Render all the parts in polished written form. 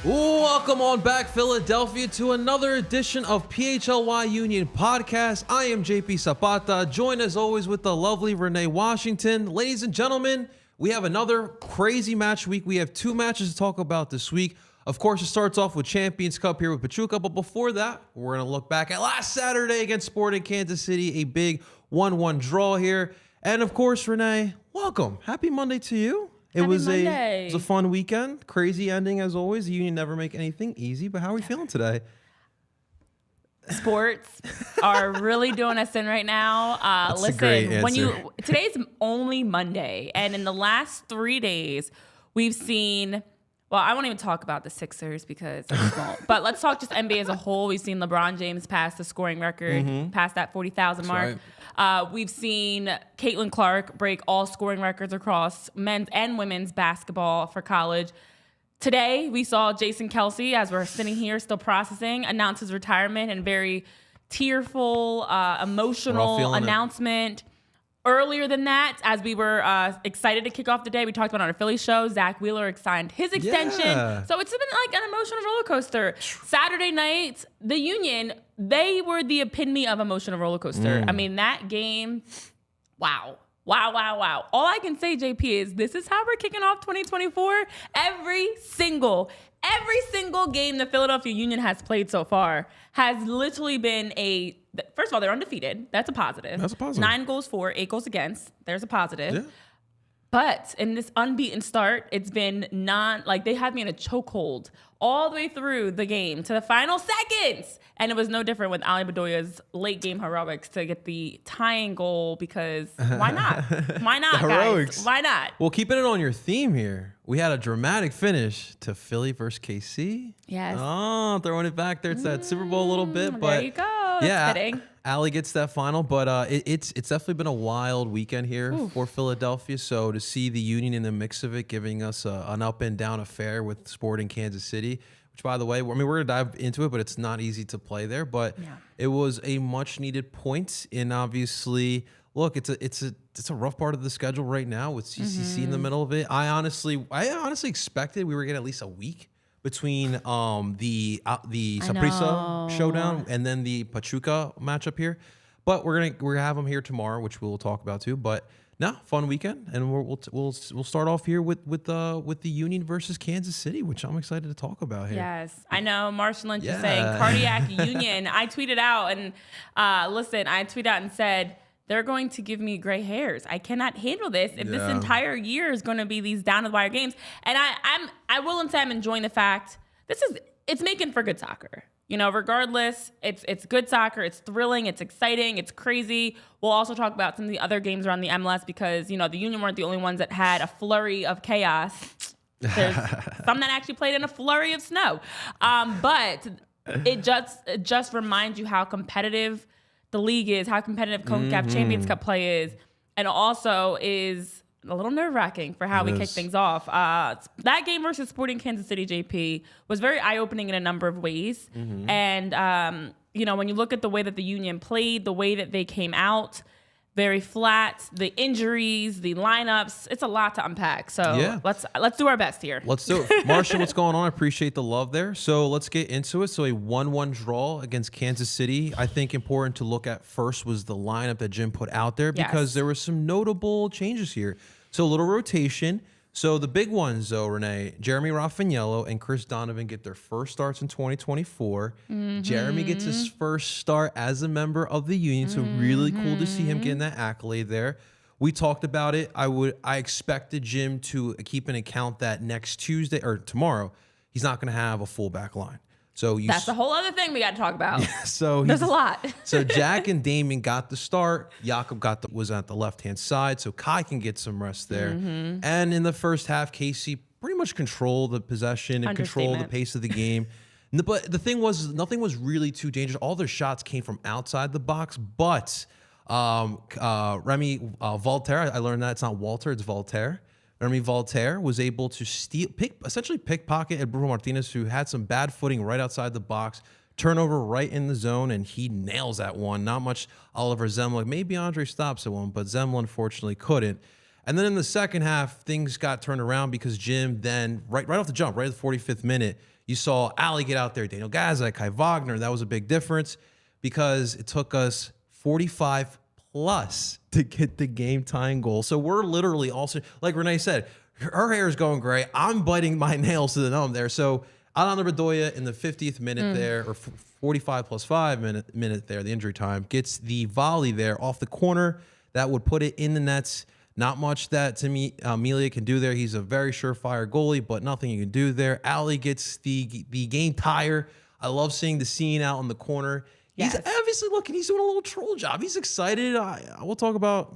Welcome on back, Philadelphia, to another edition of PHLY Union Podcast. I am JP Zapata, joined as always with the lovely Renee Washington. Ladies and gentlemen, we have another crazy match week. We have two matches to talk about this week. Of course, it starts off with Champions Cup here with Pachuca, but before that, we're going to look back at last Saturday against Sporting Kansas City, a big 1-1 draw here. And of course, Renee, welcome. Happy Monday to you. It was a fun weekend. Crazy ending as always. The Union never make anything easy, but how are we feeling today? Sports are really doing us in right now. Listen, today's only Monday, and in the last 3 days, we've seen. Well, I won't even talk about the Sixers because I just won't. But let's talk just NBA as a whole. We've seen LeBron James pass the scoring record, pass that 40,000 mark. Right. We've seen Caitlin Clark break all scoring records across men's and women's basketball for college. Today, we saw Jason Kelce, as we're sitting here still processing, announce his retirement and very tearful, emotional announcement. Earlier than that, as we were excited to kick off the day, we talked about on our Philly show, Zach Wheeler signed his extension. Yeah. So it's been like an emotional roller coaster. Saturday night, the Union, they were the epitome of emotional roller coaster. I mean, that game, wow. Wow. All I can say, JP, is this is how we're kicking off 2024. Every single game the Philadelphia Union has played so far has literally been first of all, they're undefeated. That's a positive. 9 goals for, 8 goals against. There's a positive. Yeah. But in this unbeaten start, it's been they had me in a chokehold all the way through the game to the final seconds. And it was no different with Ali Bedoya's late game heroics to get the tying goal because why not? Why not, guys? Why not? Well, keeping it on your theme here, we had a dramatic finish to Philly versus KC. Yes. Oh, throwing it back there. It's that Super Bowl a little bit. But there you go. Yeah, Ali gets that final, but it's definitely been a wild weekend here for Philadelphia. So to see the Union in the mix of it, giving us an up and down affair with Sporting Kansas City, which, by the way, we're going to dive into it, but it's not easy to play there. But it was a much needed point. And obviously, look, it's a rough part of the schedule right now with CCC in the middle of it. I honestly expected we were getting at least a week between the Saprissa showdown and then the Pachuca matchup here, but we're gonna have them here tomorrow, which we'll talk about too. But no, fun weekend, and we'll start off here with the Union versus Kansas City, which I'm excited to talk about here. Yes, I know. Marshall Lynch is saying cardiac union. I tweeted out and said, they're going to give me gray hairs. I cannot handle this if this entire year is going to be these down to the wire games. And I will say I'm enjoying the fact it's making for good soccer. You know, regardless, it's good soccer. It's thrilling. It's exciting. It's crazy. We'll also talk about some of the other games around the MLS because, the Union weren't the only ones that had a flurry of chaos. There's some that actually played in a flurry of snow. But it just reminds you how competitive the league is, how competitive CONCACAF Champions Cup play is, and also is a little nerve-wracking for how we kick things off. That game versus Sporting Kansas City, JP, was very eye-opening in a number of ways. And, when you look at the way that the Union played, the way that they came out, very flat, the injuries, the lineups, it's a lot to unpack. So let's do our best here. Let's do it. Marshall, what's going on? I appreciate the love there. So let's get into it. So a 1-1 draw against Kansas City. I think important to look at first was the lineup that Jim put out there because there were some notable changes here. So a little rotation. So the big ones, though, Renee, Jeremy Raffagnello and Chris Donovan get their first starts in 2024. Jeremy gets his first start as a member of the Union, so really cool to see him getting that accolade there. We talked about it. I expected Jim to keep an account that next Tuesday or tomorrow, he's not going to have a full back line. So that's a whole other thing we got to talk about. There's a lot. So Jack and Damon got the start. Jakob was at the left-hand side, so Kai can get some rest there. And in the first half, KC pretty much controlled the possession and controlled the pace of the game. But the thing was, nothing was really too dangerous. All their shots came from outside the box, but Remy Voltaire, I learned that it's not Walter, it's Voltaire. Remy Voltaire was able to essentially pickpocket at Bruno Martinez, who had some bad footing right outside the box, turnover right in the zone, and he nails that one. Not much Oliver Zemla. Maybe Andre stops at one, but Zemla unfortunately couldn't. And then in the second half, things got turned around because Jim then, right off the jump, right at the 45th minute, you saw Ali get out there, Daniel Gazza, Kai Wagner. That was a big difference because it took us 45 plus to get the game tying goal. So we're literally also, like Renee said, her hair is going gray. I'm biting my nails to the numb there. So Alejandro Bedoya in the 50th minute there, or 45 plus 5 minute there, the injury time, gets the volley there off the corner that would put it in the nets. Not much that to me Amelia can do there. He's a very surefire goalie, but nothing you can do there. Ali gets the game tire. I love seeing the scene out in the corner. He's obviously looking. He's doing a little troll job. He's excited. We'll talk about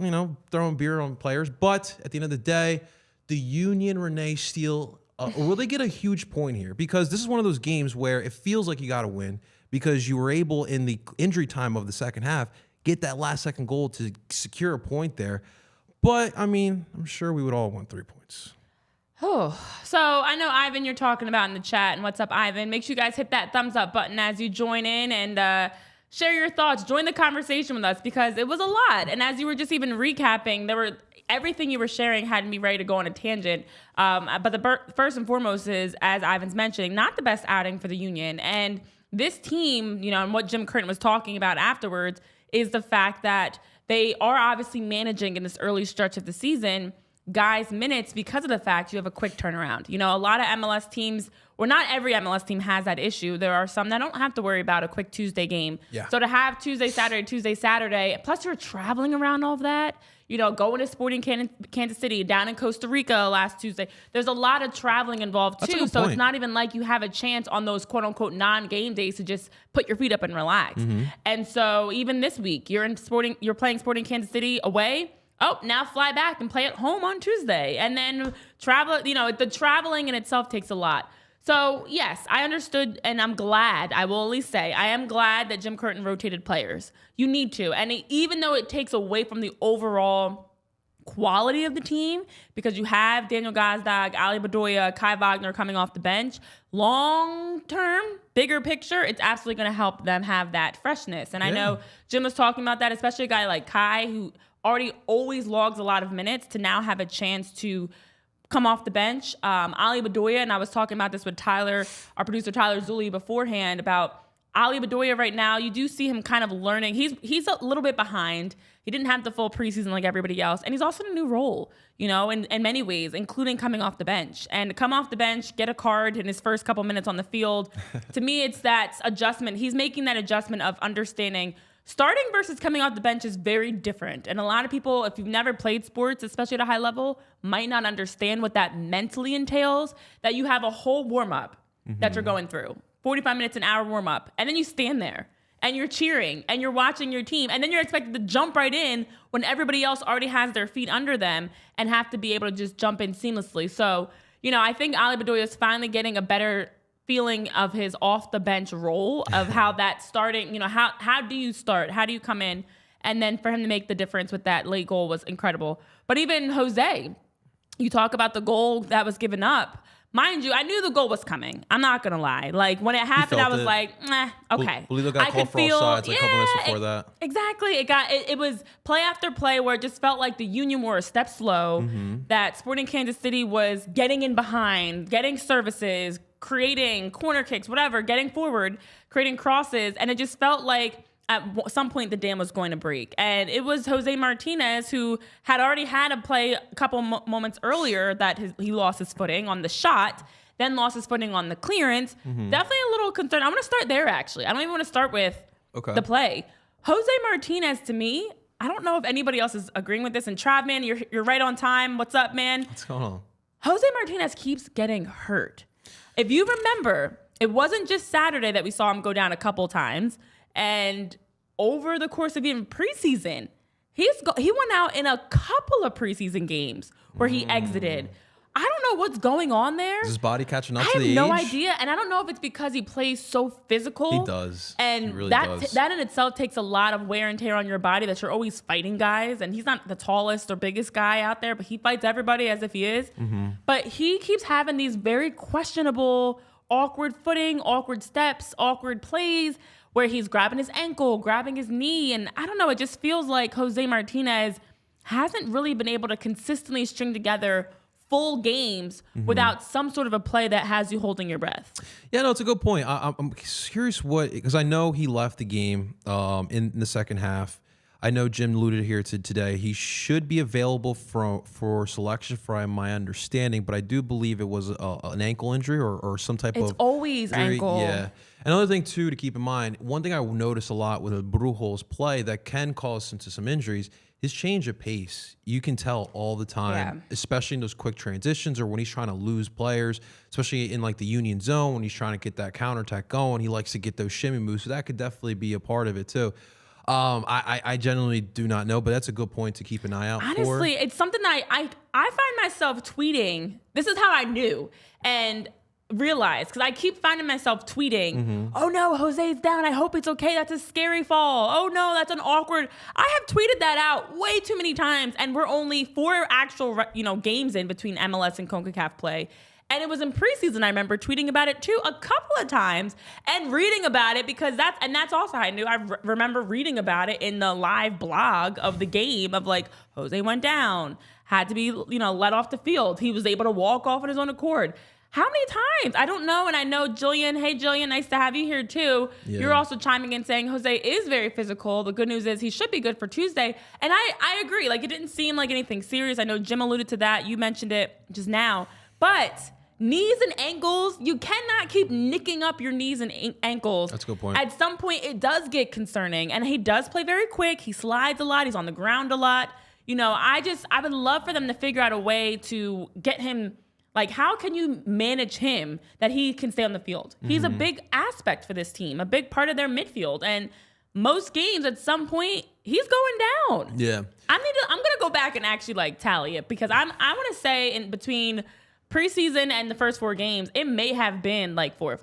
throwing beer on players, but at the end of the day, the Union Renee steal. Or will they get a huge point here? Because this is one of those games where it feels like you got to win because you were able in the injury time of the second half get that last second goal to secure a point there. But, I mean, I'm sure we would all want 3 points. Oh, so I know, Ivan, you're talking about in the chat. And what's up, Ivan? Make sure you guys hit that thumbs up button as you join in and share your thoughts. Join the conversation with us because it was a lot. And as you were just even recapping, everything you were sharing had me ready to go on a tangent. But the first and foremost is, as Ivan's mentioning, not the best outing for the Union. And this team, and what Jim Curtin was talking about afterwards is the fact that they are obviously managing in this early stretch of the season guys' minutes because of the fact you have a quick turnaround. A lot of MLS teams, or not every MLS team has that issue. There are some that don't have to worry about a quick Tuesday game. Yeah. So to have Tuesday, Saturday, plus you're traveling around all of that, going to Sporting Kansas City, down in Costa Rica last Tuesday. There's a lot of traveling involved too. So it's not even like you have a chance on those quote unquote non-game days to just put your feet up and relax. Mm-hmm. And so even this week, you're playing Sporting Kansas City away. Oh, now fly back and play at home on Tuesday. And then travel, the traveling in itself takes a lot. So, yes, I understood, and I'm glad, I will at least say, I am glad that Jim Curtin rotated players. You need to. And even though it takes away from the overall quality of the team, because you have Daniel Gazdag, Ali Bedoya, Kai Wagner coming off the bench, long-term, bigger picture, it's absolutely going to help them have that freshness. And I know Jim was talking about that, especially a guy like Kai, who already always logs a lot of minutes, to now have a chance to come off the bench. Ali Bedoya, and I was talking about this with Tyler, our producer Tyler Zulli beforehand, about Ali Bedoya right now. You do see him kind of learning. He's a little bit behind. He didn't have the full preseason like everybody else. And he's also in a new role, in many ways, including coming off the bench. And to come off the bench, get a card in his first couple minutes on the field, to me, it's that adjustment. He's making that adjustment of understanding starting versus coming off the bench is very different. And a lot of people, if you've never played sports, especially at a high level, might not understand what that mentally entails, that you have a whole warm-up that you're going through. 45 minutes, an hour warm-up. And then you stand there and you're cheering and you're watching your team. And then you're expected to jump right in when everybody else already has their feet under them and have to be able to just jump in seamlessly. So, I think Ali Bedoya is finally getting a better feeling of his off the bench role, of how that starting, how do you start? How do you come in? And then for him to make the difference with that late goal was incredible. But even Jose, you talk about the goal that was given up. Mind you, I knew the goal was coming. I'm not going to lie. Like, when it happened, I was like, okay. Bolito got called for offsides a couple minutes before that. Exactly. It was play after play where it just felt like the Union were a step slow, that Sporting Kansas City was getting in behind, getting services, creating corner kicks, whatever, getting forward, creating crosses. And it just felt like at some point the dam was going to break. And it was Jose Martinez, who had already had a play a couple moments earlier that he lost his footing on the shot, then lost his footing on the clearance. Definitely a little concerned. I want to start there, actually. I don't even want to start with the play. Jose Martinez, to me, I don't know if anybody else is agreeing with this. And Trav, man, you're right on time. What's up, man? What's going on? Jose Martinez keeps getting hurt. If you remember, it wasn't just Saturday that we saw him go down a couple times. And over the course of even preseason, he went out in a couple of preseason games where he exited. I don't know what's going on there. Is his body catching up to the age? I have no idea. And I don't know if it's because he plays so physical. He does. And he really does. That in itself takes a lot of wear and tear on your body, that you're always fighting guys. And he's not the tallest or biggest guy out there, but he fights everybody as if he is. But he keeps having these very questionable, awkward footing, awkward steps, awkward plays, where he's grabbing his ankle, grabbing his knee. And I don't know, it just feels like Jose Martinez hasn't really been able to consistently string together full games without some sort of a play that has you holding your breath. Yeah, no, it's a good point. I'm curious because I know he left the game in the second half. I know Jim alluded here to today. He should be available for selection, from my understanding, but I do believe it was an ankle injury or some type of. It's always injury. ankle. Yeah. Another thing too to keep in mind. One thing I notice a lot with Brujo's play that can cause into some injuries. His change of pace, you can tell all the time, especially in those quick transitions or when he's trying to lose players, especially in like the union zone when he's trying to get that counterattack going. He likes to get those shimmy moves, so that could definitely be a part of it too. I genuinely do not know, but that's a good point to keep an eye out for. Honestly, it's something that I find myself tweeting. This is how I knew and realized, because I keep finding myself tweeting, oh no, Jose's down. I hope it's okay. That's a scary fall. Oh no, that's an awkward. I have tweeted that out way too many times, and we're only 4 actual games in between MLS and CONCACAF play. And it was in preseason, I remember tweeting about it too a couple of times and reading about it, because that's also how I knew. I remember reading about it in the live blog of the game of like, Jose went down, had to be, let off the field. He was able to walk off on his own accord. How many times? I don't know. And I know Jillian, hey Jillian, nice to have you here too. Yeah. You're also chiming in saying Jose is very physical. The good news is he should be good for Tuesday. And I agree. Like, it didn't seem like anything serious. I know Jim alluded to that. You mentioned it just now. But knees and ankles, you cannot keep nicking up your knees and ankles. That's a good point. At some point, it does get concerning. And he does play very quick. He slides a lot. He's on the ground a lot. I would love for them to figure out a way to get him. Like, how can you manage him that he can stay on the field? He's a big aspect for this team, a big part of their midfield. And most games, at some point, he's going down. Yeah. I'm going to go back and actually, tally it, because I want to say in between preseason and the first 4 games, it may have been 4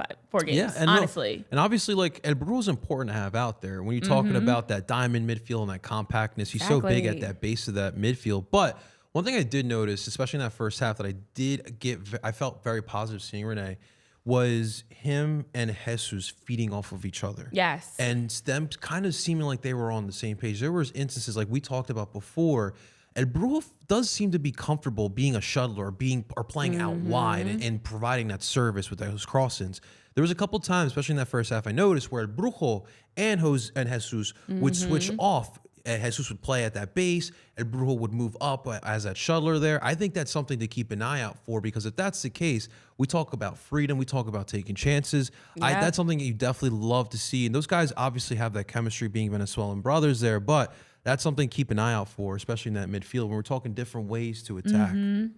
games, honestly. And obviously, El Brujo is important to have out there. When you're talking about that diamond midfield and that compactness, he's so big at that base of that midfield. But one thing I did notice, especially in that first half, that I felt very positive seeing, Renee, was him and Jesus feeding off of each other. Yes. And them kind of seeming like they were on the same page. There was instances like we talked about before. El Brujo does seem to be comfortable being a shuttler or playing out wide and providing that service with those crossings. There was a couple times, especially in that first half, I noticed where El Brujo and Jesus would switch off. Jesus would play at that base, and Brujo would move up as that shuttler there. I think that's something to keep an eye out for, because if that's the case, we talk about freedom, we talk about taking chances. Yeah. That's something that you definitely love to see. And those guys obviously have that chemistry, being Venezuelan brothers there, but that's something to keep an eye out for, especially in that midfield when we're talking different ways to attack.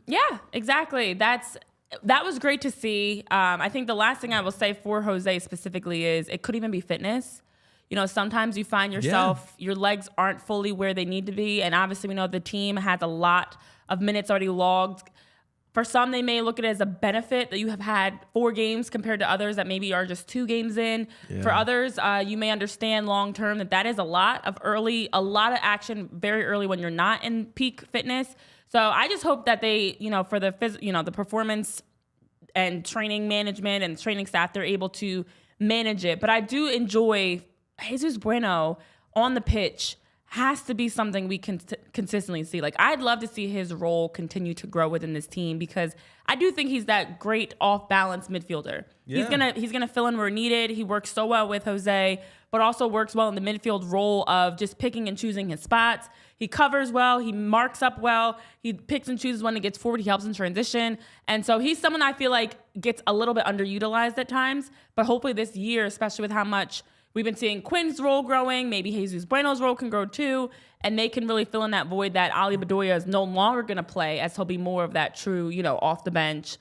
Yeah, exactly. That was great to see. I think the last thing I will say for Jose specifically is it could even be fitness. Sometimes you find yourself, your legs aren't fully where they need to be. And obviously we know the team has a lot of minutes already logged. For some, they may look at it as a benefit that you have had 4 games compared to others that maybe are just 2 games in. Yeah. For others, you may understand long-term that is a lot of action very early when you're not in peak fitness. So I just hope that they, for the performance and training management and training staff, they're able to manage it. But I do enjoy Jesus Bueno on the pitch. Has to be something we can consistently see. I'd love to see his role continue to grow within this team, because I do think he's that great off-balance midfielder. Yeah. He's gonna fill in where needed. He works so well with Jose, but also works well in the midfield role of just picking and choosing his spots. He covers well. He marks up well. He picks and chooses when it gets forward. He helps in transition. And so he's someone I feel like gets a little bit underutilized at times, but hopefully this year, especially with how much we've been seeing Quinn's role growing, maybe Jesus Bueno's role can grow too, and they can really fill in that void that Ali Bedoya is no longer going to play, as he'll be more of that true, off the bench,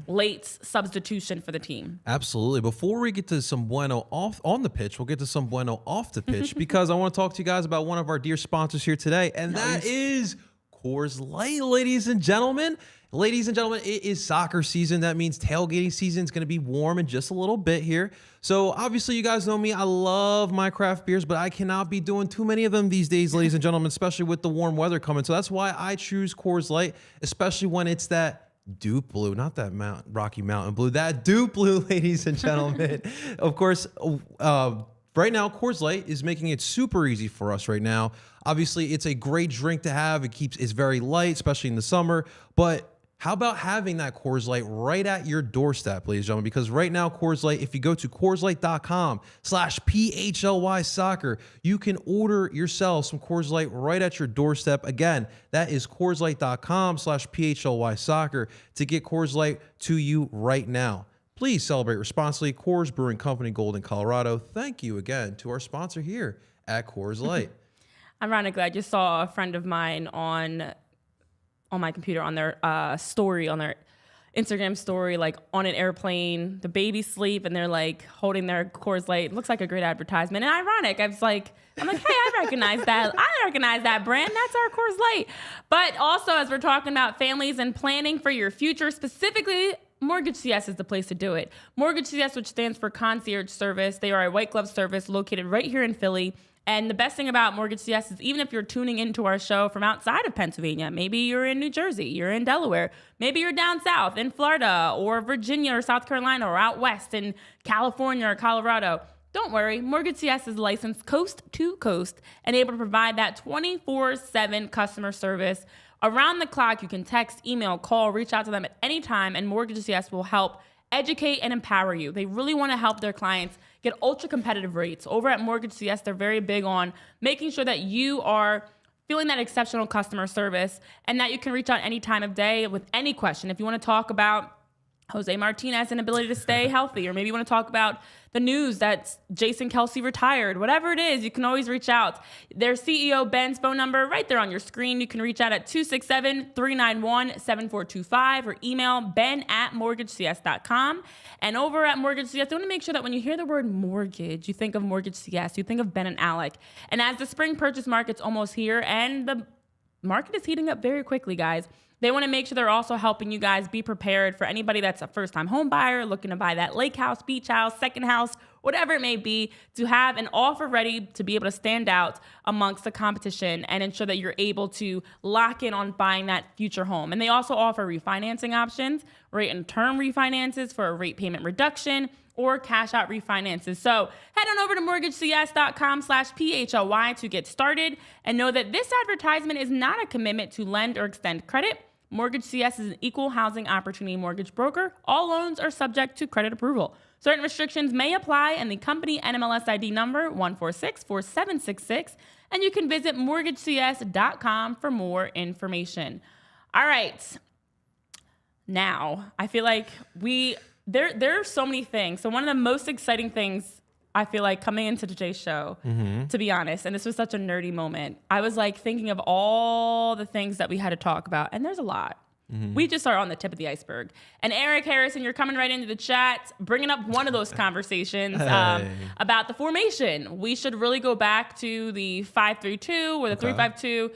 late substitution for the team. Absolutely. Before we get to some Bueno on the pitch, we'll get to some Bueno off the pitch, because I want to talk to you guys about one of our dear sponsors here today, and that is Coors Light, ladies and gentlemen. Ladies and gentlemen, it is soccer season. That means tailgating season is going to be warm in just a little bit here. So obviously you guys know me. I love my craft beers, but I cannot be doing too many of them these days, ladies and gentlemen, especially with the warm weather coming. So that's why I choose Coors Light, especially when it's that DOOP blue, not that Rocky Mountain blue, that DOOP blue, ladies and gentlemen. Of course, right now, Coors Light is making it super easy for us right now. Obviously, it's a great drink to have. It's very light, especially in the summer. But how about having that Coors Light right at your doorstep, ladies and gentlemen? Because right now, Coors Light, if you go to CoorsLight.com/PHLY soccer, you can order yourself some Coors Light right at your doorstep. Again, that is CoorsLight.com/PHLY soccer to get Coors Light to you right now. Please celebrate responsibly. Coors Brewing Company, Golden, Colorado. Thank you again to our sponsor here at Coors Light. Ironically, I just saw a friend of mine on my computer on their story, on their Instagram story, like on an airplane, the baby's asleep, and they're like holding their Coors Light. It looks like a great advertisement. And ironic, I'm like, hey, I recognize that. I recognize that brand. That's our Coors Light. But also, as we're talking about families and planning for your future, specifically, Mortgage CS is the place to do it. Mortgage CS, which stands for Concierge Service. They are a white glove service located right here in Philly. And the best thing about Mortgage CS is even if you're tuning into our show from outside of Pennsylvania, maybe you're in New Jersey, you're in Delaware, maybe you're down south in Florida or Virginia or South Carolina or out west in California or Colorado, don't worry. Mortgage CS is licensed coast to coast and able to provide that 24/7 customer service. Around the clock, you can text, email, call, reach out to them at any time, and Mortgage CS will help educate and empower you. They really want to help their clients get ultra competitive rates. Over at Mortgage CS, they're very big on making sure that you are feeling that exceptional customer service and that you can reach out any time of day with any question. If you want to talk about Jose Martinez's inability to stay healthy, or maybe you want to talk about the news that Jason Kelce retired, whatever it is, you can always reach out. Their CEO, Ben's phone number, right there on your screen. You can reach out at 267-391-7425 or email ben@mortgagecs.com. And over at Mortgage CS, they want to make sure that when you hear the word mortgage, you think of Mortgage CS, you think of Ben and Alec. And as the spring purchase market's almost here and the market is heating up very quickly, guys, they want to make sure they're also helping you guys be prepared for anybody that's a first-time home buyer looking to buy that lake house, beach house, second house, whatever it may be, to have an offer ready to be able to stand out amongst the competition and ensure that you're able to lock in on buying that future home. And they also offer refinancing options, rate and term refinances for a rate payment reduction, or cash out refinances. So head on over to mortgagecs.com/PHLY to get started and know that this advertisement is not a commitment to lend or extend credit. Mortgage CS is an equal housing opportunity mortgage broker. All loans are subject to credit approval. Certain restrictions may apply, and the company NMLS ID number 1464766, and you can visit mortgagecs.com for more information. All right. Now, I feel like there are so many things. So one of the most exciting things I feel like coming into today's show, to be honest, and this was such a nerdy moment, I was like thinking of all the things that we had to talk about, and there's a lot. We just are on the tip of the iceberg. And Eric Harrison, you're coming right into the chat, bringing up one of those conversations about the formation. We should really go back to the 5-3-2 or the 3-5-2.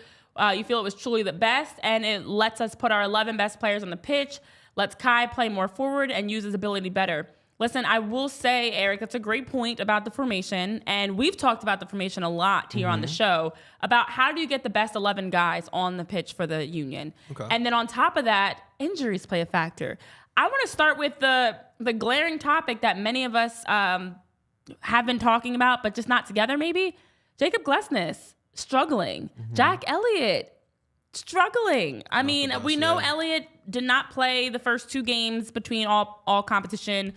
You feel it was truly the best, and it lets us put our 11 best players on the pitch, lets Kai play more forward and use his ability better. Listen, I will say, Eric, that's a great point about the formation, and we've talked about the formation a lot here on the show, about how do you get the best 11 guys on the pitch for the Union. Okay. And then on top of that, injuries play a factor. I want to start with the glaring topic that many of us have been talking about, but just not together maybe. Jacob Glesnes, struggling. Jack Elliott, struggling. I mean, we know Elliott did not play the first two games between all competition.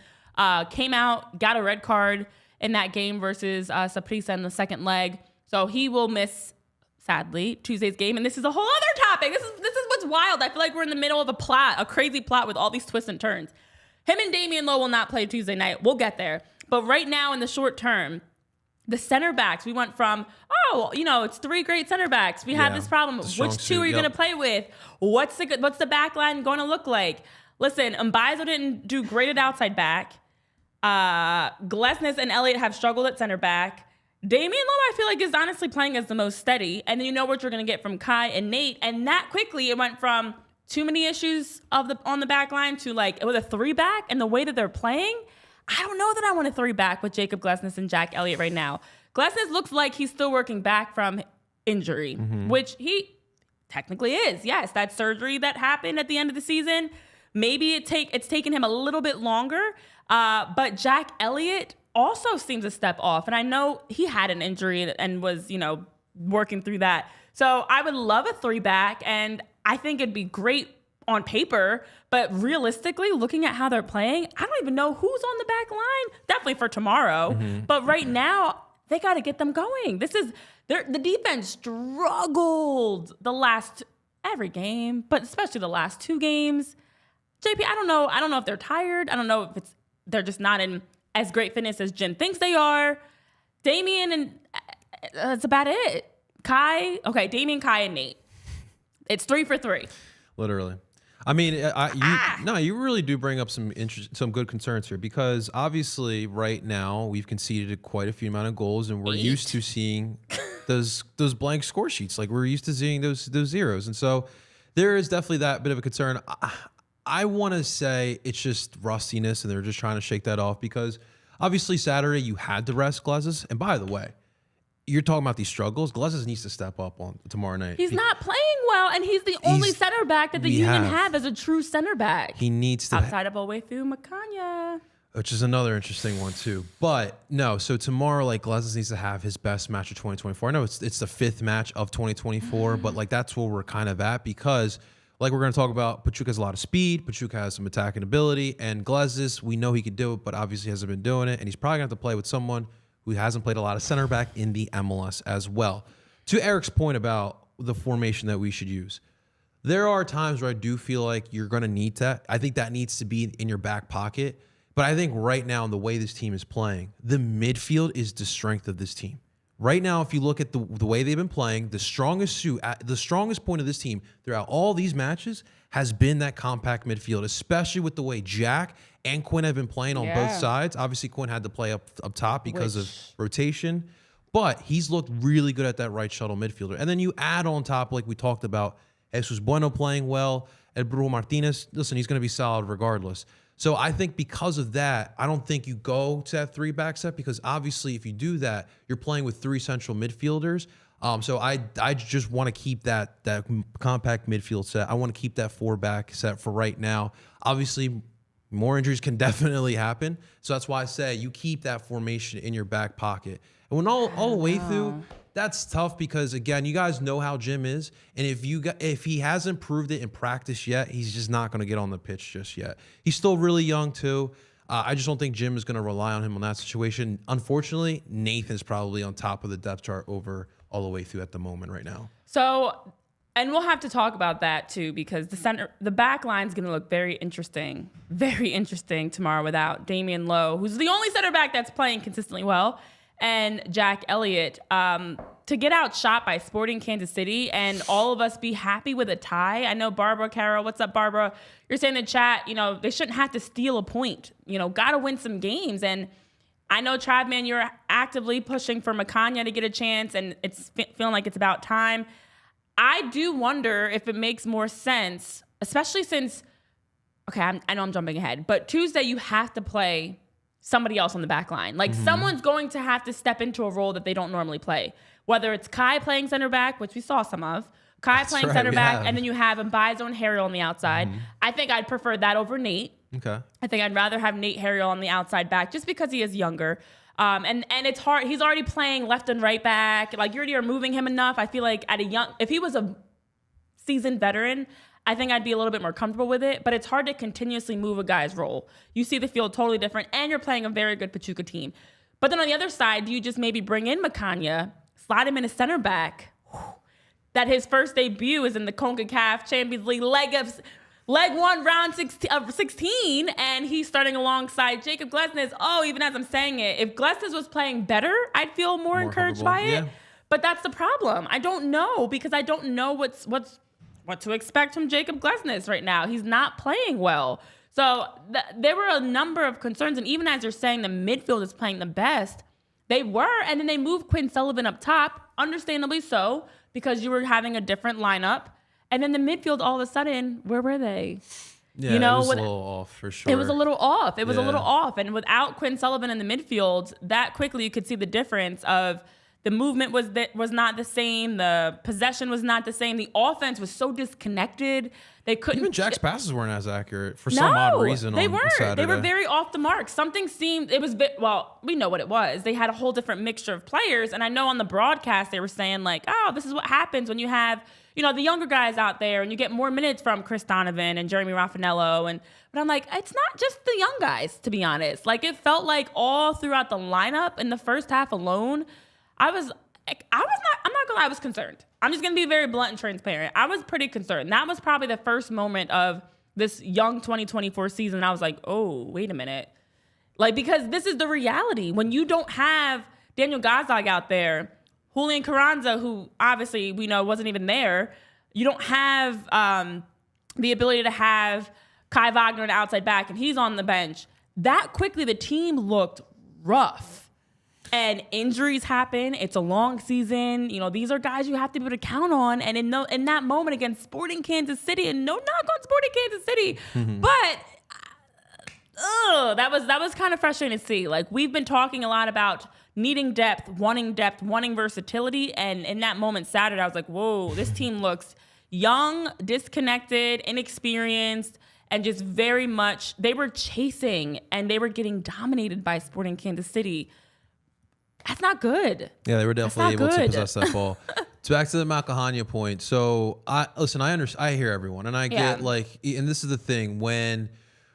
Came out, got a red card in that game versus Saprissa in the second leg. So he will miss, sadly, Tuesday's game. And this is a whole other topic. This is what's wild. I feel like we're in the middle of a crazy plot with all these twists and turns. Him and Damian Lowe will not play Tuesday night. We'll get there. But right now in the short term, the center backs, we went from, it's three great center backs. We have this problem. Which two are you going to play with? What's the back line going to look like? Listen, Mbaizo didn't do great at outside back. Glesnes and Elliott have struggled at center back. Damian Lowe, I feel like, is honestly playing as the most steady. And then you know what you're going to get from Kai and Nate. And that quickly, it went from too many issues on the back line to like with a three back, and the way that they're playing, I don't know that I want a three back with Jacob Glesnes and Jack Elliott right now. Glesnes looks like he's still working back from injury, which he technically is. Yes, that surgery that happened at the end of the season, maybe it's taken him a little bit longer. But Jack Elliott also seems a step off. And I know he had an injury and was, working through that. So I would love a 3-back, and I think it'd be great on paper, but realistically, looking at how they're playing, I don't even know who's on the back line. Definitely for tomorrow. Mm-hmm. But right now, they got to get them going. The defense struggled every game, but especially the last 2 games. JP, I don't know if they're tired. I don't know if they're just not in as great fitness as Jen thinks they are. Damian and that's about it. Damian, Kai, and Nate. It's 3 for 3. Literally. I mean, you really do bring up some good concerns here, because obviously right now we've conceded quite a few amount of goals, and we're used to seeing those blank score sheets. Like, we're used to seeing those zeros, and so there is definitely that bit of a concern. I want to say it's just rustiness, and they're just trying to shake that off, because obviously Saturday you had to rest Glezes, and by the way, you're talking about these struggles. Glezes needs to step up on tomorrow night. He's not playing well, and he's the only center back that the Union have as a true center back. He needs to outside of Oweithu Makanya, which is another interesting one too. But no, so tomorrow, like, Glezes needs to have his best match of 2024. I know it's the 5th match of 2024, but like that's where we're kind of at, because like we're going to talk about, Pachuca has a lot of speed. Pachuca has some attacking ability, and Glezes, we know he could do it, but obviously hasn't been doing it, and he's probably going to have to play with someone who hasn't played a lot of center back in the MLS as well. To Eric's point about the formation that we should use, there are times where I do feel like you're going to need that. I think that needs to be in your back pocket. But I think right now, in the way this team is playing, the midfield is the strength of this team. Right now, if you look at the way they've been playing, the strongest point of this team throughout all these matches has been that compact midfield, especially with the way Jack and Quinn have been playing on both sides. Obviously, Quinn had to play up top because of rotation, but he's looked really good at that right shuttle midfielder. And then you add on top, like we talked about, Jesus Bueno playing well, El Brujo Martinez. Listen, he's going to be solid regardless. So I think because of that, I don't think you go to that 3-back set, because obviously if you do that, you're playing with 3 central midfielders. So I just want to keep that compact midfield set. I want to keep that 4-back set for right now. Obviously, more injuries can definitely happen. So that's why I say you keep that formation in your back pocket. And when all the way through, that's tough, because again, you guys know how Jim is, and if he hasn't proved it in practice yet, he's just not going to get on the pitch just yet. He's still really young too. I just don't think Jim is going to rely on him on that situation. Unfortunately, Nathan's probably on top of the depth chart over all the way through at the moment right now. So, and we'll have to talk about that too, because the back line is going to look very interesting tomorrow without Damian Lowe, who's the only center back that's playing consistently well, and Jack Elliott. To get outshot by Sporting Kansas City and all of us be happy with a tie. I know Barbara Carroll, what's up, Barbara? You're saying in the chat, they shouldn't have to steal a point. Got to win some games. And I know, Travman, you're actively pushing for Makanya to get a chance, and it's feeling like it's about time. I do wonder if it makes more sense, especially since, I know I'm jumping ahead, but Tuesday you have to play somebody else on the back line. Like, someone's going to have to step into a role that they don't normally play. Whether it's Kai playing center back, which we saw some of, playing center back, and then you have Mbizo and Harriel on the outside. I think I'd prefer that over Nate. Okay. I think I'd rather have Nate Harriel on the outside back, just because he is younger. And it's hard. He's already playing left and right back. Like, you already are moving him enough. I feel like if he was a seasoned veteran, I think I'd be a little bit more comfortable with it, but it's hard to continuously move a guy's role. You see the field totally different, and you're playing a very good Pachuca team. But then on the other side, do you just maybe bring in Makanya, slide him in a center back, that his first debut is in the CONCACAF Champions League leg 1, round 16, and he's starting alongside Jacob Glesnes. Oh, even as I'm saying it, if Glesnes was playing better, I'd feel more encouraged by it. Yeah. But that's the problem. I don't know, because I don't know what to expect from Jacob Glesnes right now. He's not playing well. So there were a number of concerns, and even as you're saying the midfield is playing the best, they were, and then they moved Quinn Sullivan up top, understandably so, because you were having a different lineup. And then the midfield, all of a sudden, where were they? Yeah, it was a little off for sure. It was a little off. It was a little off. And without Quinn Sullivan in the midfield, that quickly you could see the difference of The movement was not the same. The possession was not the same. The offense was so disconnected. They couldn't. Even Jack's passes weren't as accurate for some odd reason. They weren't. Saturday. They were very off the mark. Something seemed. It was well. We know what it was. They had a whole different mixture of players, and I know on the broadcast they were saying like, "Oh, this is what happens when you have the younger guys out there, and you get more minutes from Chris Donovan and Jeremy Raffanello." But I'm like, it's not just the young guys, to be honest. Like it felt like all throughout the lineup in the first half alone. I'm not gonna lie, I was concerned. I'm just gonna be very blunt and transparent. I was pretty concerned. That was probably the first moment of this young 2024 season. I was like, oh, wait a minute. Like, because this is the reality. When you don't have Daniel Gazdag out there, Julian Carranza, who obviously we know wasn't even there, you don't have the ability to have Kai Wagner an outside back, and he's on the bench. That quickly, the team looked rough. And injuries happen. It's a long season. These are guys you have to be able to count on. And in that moment against Sporting Kansas City, and no knock on Sporting Kansas City, but that was kind of frustrating to see. Like, we've been talking a lot about needing depth, wanting versatility. And in that moment Saturday, I was like, whoa, this team looks young, disconnected, inexperienced, and just very much, they were chasing and they were getting dominated by Sporting Kansas City. That's not good. Yeah, they were definitely able to possess that ball. So back to the Macahania point. So I understand. I hear everyone, and I get and this is the thing, when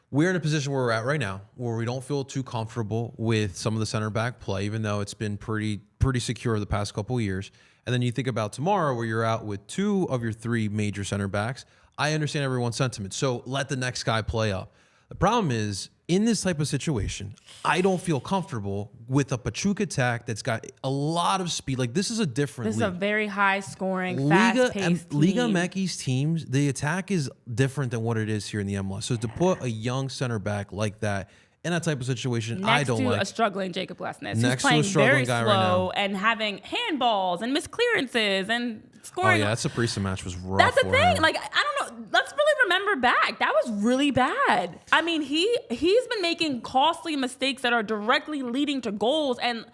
we're in a position where we're at right now, where we don't feel too comfortable with some of the center back play, even though it's been pretty secure the past couple of years. And then you think about tomorrow, where you're out with 2 of your 3 major center backs. I understand everyone's sentiment. So let the next guy play up. The problem is, in this type of situation, I don't feel comfortable with a Pachuca attack that's got a lot of speed. Like, this is a different league. This is a very high-scoring, fast-paced team. Liga MX's teams, the attack is different than what it is here in the MLS. So to put a young center back like that in that type of situation, I don't like. Next to a struggling Jacob Lesnes, who's playing very slow and having handballs and misclearances and scoring. Oh, yeah, that Saprissa match was rough. That's the thing. Him. Like, I don't know. Let's really remember back. That was really bad. I mean, he's been making costly mistakes that are directly leading to goals. And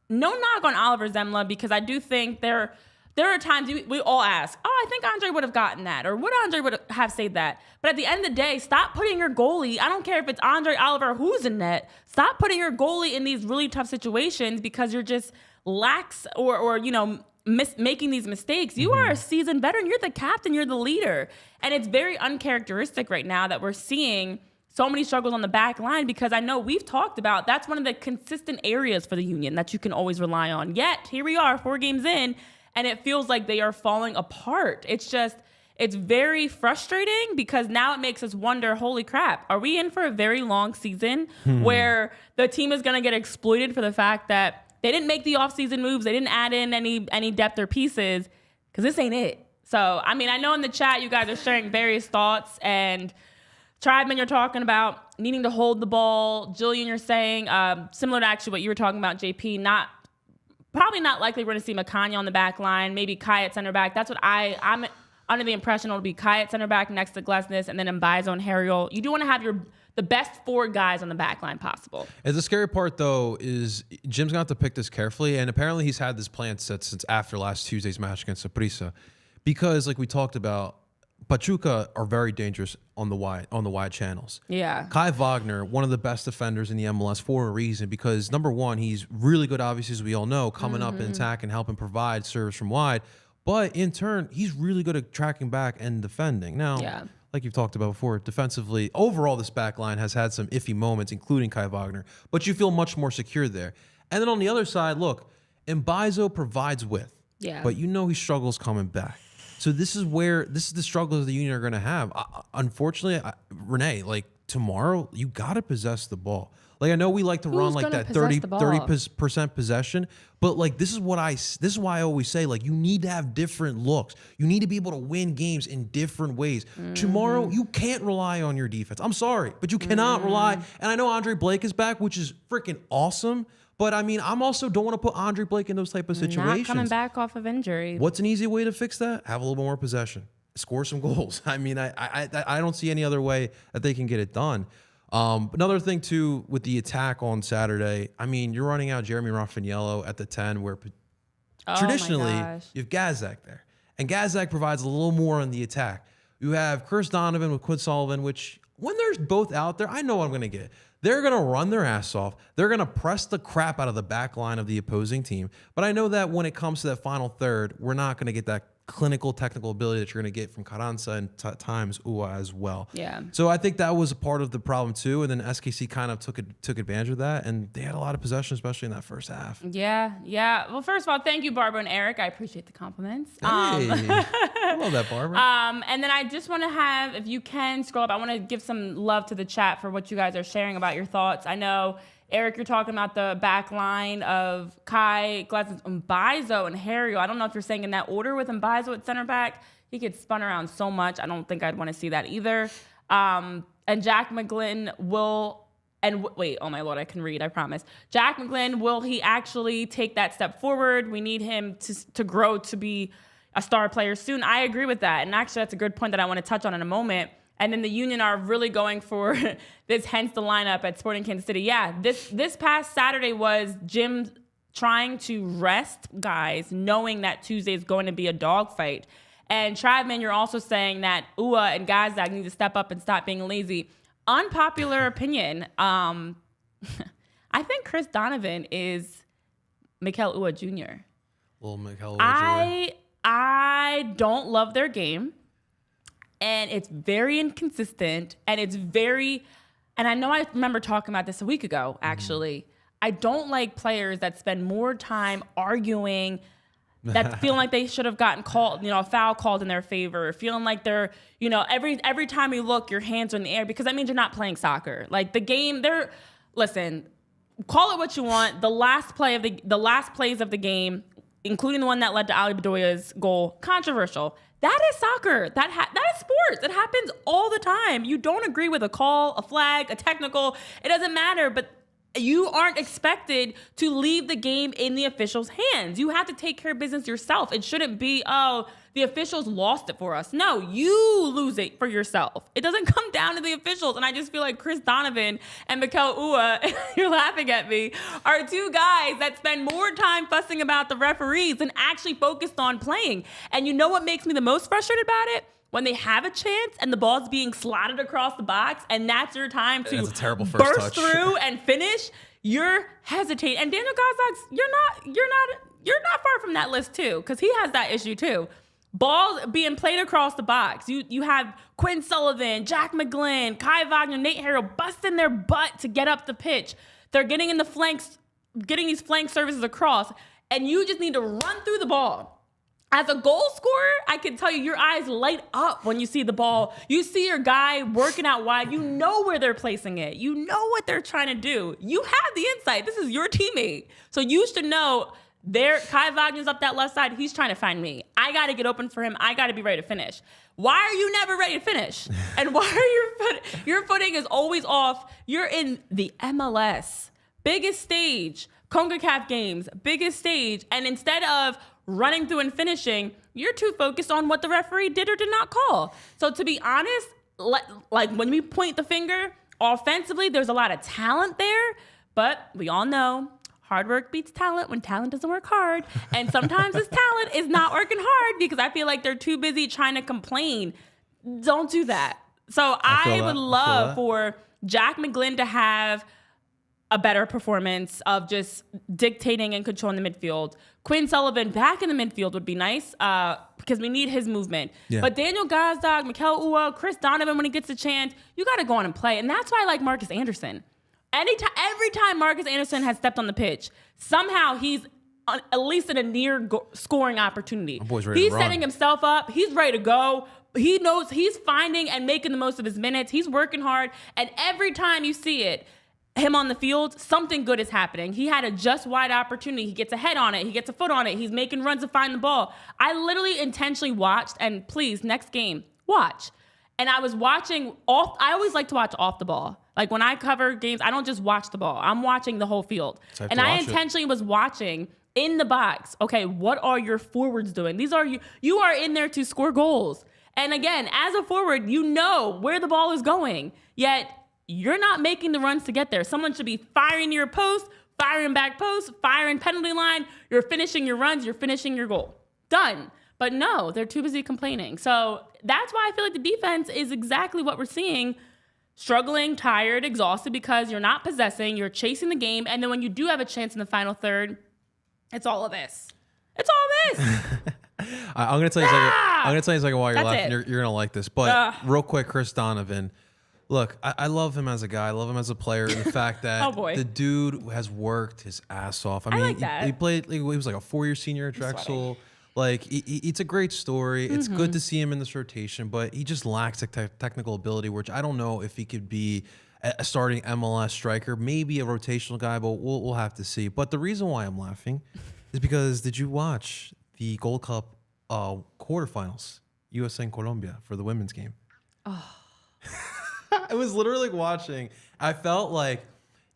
no knock on Oliver Zemla, because I do think there are times we all ask, I think Andre would have gotten that, or would Andre would have saved that? But at the end of the day, stop putting your goalie, I don't care if it's Andre, Oliver, who's in net, stop putting your goalie in these really tough situations because you're just lax or making these mistakes. You are a seasoned veteran. You're the captain. You're the leader. And it's very uncharacteristic right now that we're seeing so many struggles on the back line, because I know we've talked about that's one of the consistent areas for the Union that you can always rely on. Yet, here we are 4 games in, and it feels like they are falling apart. It's very frustrating, because now it makes us wonder, holy crap, are we in for a very long season where the team is going to get exploited for the fact that they didn't make the offseason moves, they didn't add in any depth or pieces, because this ain't it. So, I mean, I know in the chat you guys are sharing various thoughts, and Tribeman, you're talking about needing to hold the ball. Jillian, you're saying, similar to actually what you were talking about, JP, probably not likely we're going to see Macania on the back line, maybe Kai at center back. That's what I'm under the impression it'll be Kai at center back next to Glesnes, and then Mbaizo and Harriel. You do want to have the best 4 guys on the back line possible. And the scary part, though, is Jim's going to have to pick this carefully, and apparently he's had this plan set since after last Tuesday's match against Saprissa, because, like we talked about, Pachuca are very dangerous on the wide channels. Yeah. Kai Wagner, one of the best defenders in the MLS for a reason, because number one, he's really good, obviously, as we all know, coming up and attack and helping provide service from wide. But in turn, he's really good at tracking back and defending. Now, like you've talked about before, defensively, overall, this back line has had some iffy moments, including Kai Wagner, but you feel much more secure there. And then on the other side, look, Mbaizo provides width, but you know he struggles coming back. So this is the struggles the Union are going to have. Unfortunately, Renee, like tomorrow, you got to possess the ball. Like, I know we like to run like that 30% possession, but like this is why I always say, like, you need to have different looks. You need to be able to win games in different ways. Tomorrow, you can't rely on your defense. I'm sorry, but you cannot rely. And I know Andre Blake is back, which is freaking awesome. But I mean, I'm also don't want to put Andre Blake in those type of situations. Not coming back off of injury. What's an easy way to fix that? Have a little bit more possession. Score some goals. I mean, I don't see any other way that they can get it done. Another thing, too, with the attack on Saturday, I mean, you're running out Jeremy Raffanello at the 10, where Oh, Traditionally, my gosh. you have Gazak there. And Gazak provides a little more on the attack. You have Chris Donovan with Quinn Sullivan, which when they're both out there, I know what I'm going to get. They're going to run their ass off. They're going to press the crap out of the back line of the opposing team. But I know that when it comes to that final third, we're not going to get that clinical, technical ability that you're going to get from Carranza and times Ua as well. Yeah. So I think that was a part of the problem too. And then SKC kind of took advantage of that, and they had a lot of possession, especially in that first half. Yeah. Well, first of all, thank you, Barbara and Eric. I appreciate the compliments. Hey, I love that, Barbara. And then I just want to have, if you can scroll up, I want to give some love to the chat for what you guys are sharing about your thoughts. I know, Eric, you're talking about the back line of Kai, Glasses, Mbaizo, and Harrio. I don't know if you're saying in that order with Mbaizo at center back. He gets spun around so much. I don't think I'd want to see that either. And Jack McGlynn will, and wait, oh my Lord, I can read, I promise. Jack McGlynn, will he actually take that step forward? We need him to grow to be a star player soon. I agree with that. And actually, that's a good point that I want to touch on in a moment. And then the Union are really going for this, hence the lineup at Sporting Kansas City. Yeah, this past Saturday was Jim trying to rest guys, knowing that Tuesday is going to be a dogfight. And Travman, you're also saying that Ua and Gazdag need to step up and stop being lazy. Unpopular opinion. I think Chris Donovan is Mikel Ua Jr. Little Mikel Ua Jr. I don't love their game. And it's very inconsistent, and I know I remember talking about this a week ago, actually. I don't like players that spend more time arguing, that feeling like they should have gotten called, a foul called in their favor, feeling like they're, every time you look, your hands are in the air, because that means you're not playing soccer. Like the game, listen, call it what you want. The last plays of the game, including the one that led to Ali Bedoya's goal, controversial. That is soccer. That is sports. It happens all the time. You don't agree with a call, a flag, a technical. It doesn't matter, but you aren't expected to leave the game in the officials' hands. You have to take care of business yourself. It shouldn't be, the officials lost it for us. No, you lose it for yourself. It doesn't come down to the officials. And I just feel like Chris Donovan and Mikel Ua, you're laughing at me, are two guys that spend more time fussing about the referees than actually focused on playing. And you know what makes me the most frustrated about it? When they have a chance and the ball's being slotted across the box, and that's your time to burst through and finish, you're hesitating. And Daniel Gazdag, you're not far from that list too, because he has that issue too. Balls being played across the box. You have Quinn Sullivan, Jack McGlynn, Kai Wagner, Nate Harrell busting their butt to get up the pitch. They're getting in the flanks, getting these flank services across, and you just need to run through the ball. As a goal scorer, I can tell you, your eyes light up when you see the ball. You see your guy working out wide. You know where they're placing it. You know what they're trying to do. You have the insight. This is your teammate. So you should know Kai Wagner's up that left side. He's trying to find me. I got to get open for him. I got to be ready to finish. Why are you never ready to finish? And why are your footing is always off? You're in the MLS. Biggest stage. CONCACAF games. Biggest stage. And instead of running through and finishing, you're too focused on what the referee did or did not call. So to be honest, like when we point the finger, offensively, there's a lot of talent there, but we all know hard work beats talent when talent doesn't work hard. And sometimes this talent is not working hard because I feel like they're too busy trying to complain. Don't do that. So I would love for Jack McGlynn to have a better performance of just dictating and controlling the midfield. Quinn Sullivan back in the midfield would be nice because we need his movement. Yeah. But Daniel Gazdag, Mikel Ua, Chris Donovan, when he gets a chance, you got to go on and play. And that's why I like Marcus Anderson. Every time Marcus Anderson has stepped on the pitch, somehow he's at least in a near scoring opportunity. He's setting himself up. He's ready to go. He knows he's finding and making the most of his minutes. He's working hard. And every time you see it, him on the field, something good is happening. He had a just wide opportunity. He gets a head on it. He gets a foot on it. He's making runs to find the ball. I literally intentionally watched, and please, next game, watch. And I was watching I always like to watch off the ball. Like when I cover games, I don't just watch the ball. I'm watching the whole field. And I intentionally was watching in the box. Okay, what are your forwards doing? You are in there to score goals. And again, as a forward, you know where the ball is going. Yet you're not making the runs to get there. Someone should be firing your post, firing back post, firing penalty line. You're finishing your runs. You're finishing your goal. Done. But no, they're too busy complaining. So that's why I feel like the defense is exactly what we're seeing. Struggling, tired, exhausted because you're not possessing, you're chasing the game. And then when you do have a chance in the final third, it's all of this. It's all this. I'm gonna tell you something. I'm gonna tell you something while you're laughing. You're gonna like this. But real quick, Chris Donovan. Look, I love him as a guy. I love him as a player. And the fact that the dude has worked his ass off. I mean, like that. He played. He was like a 4-year senior at Drexel. Like, it's a great story. It's good to see him in this rotation, but he just lacks technical ability, which I don't know if he could be a starting MLS striker, maybe a rotational guy, but we'll have to see. But the reason why I'm laughing is because did you watch the Gold Cup quarterfinals, USA and Colombia, for the women's game? Oh. I was literally watching. I felt like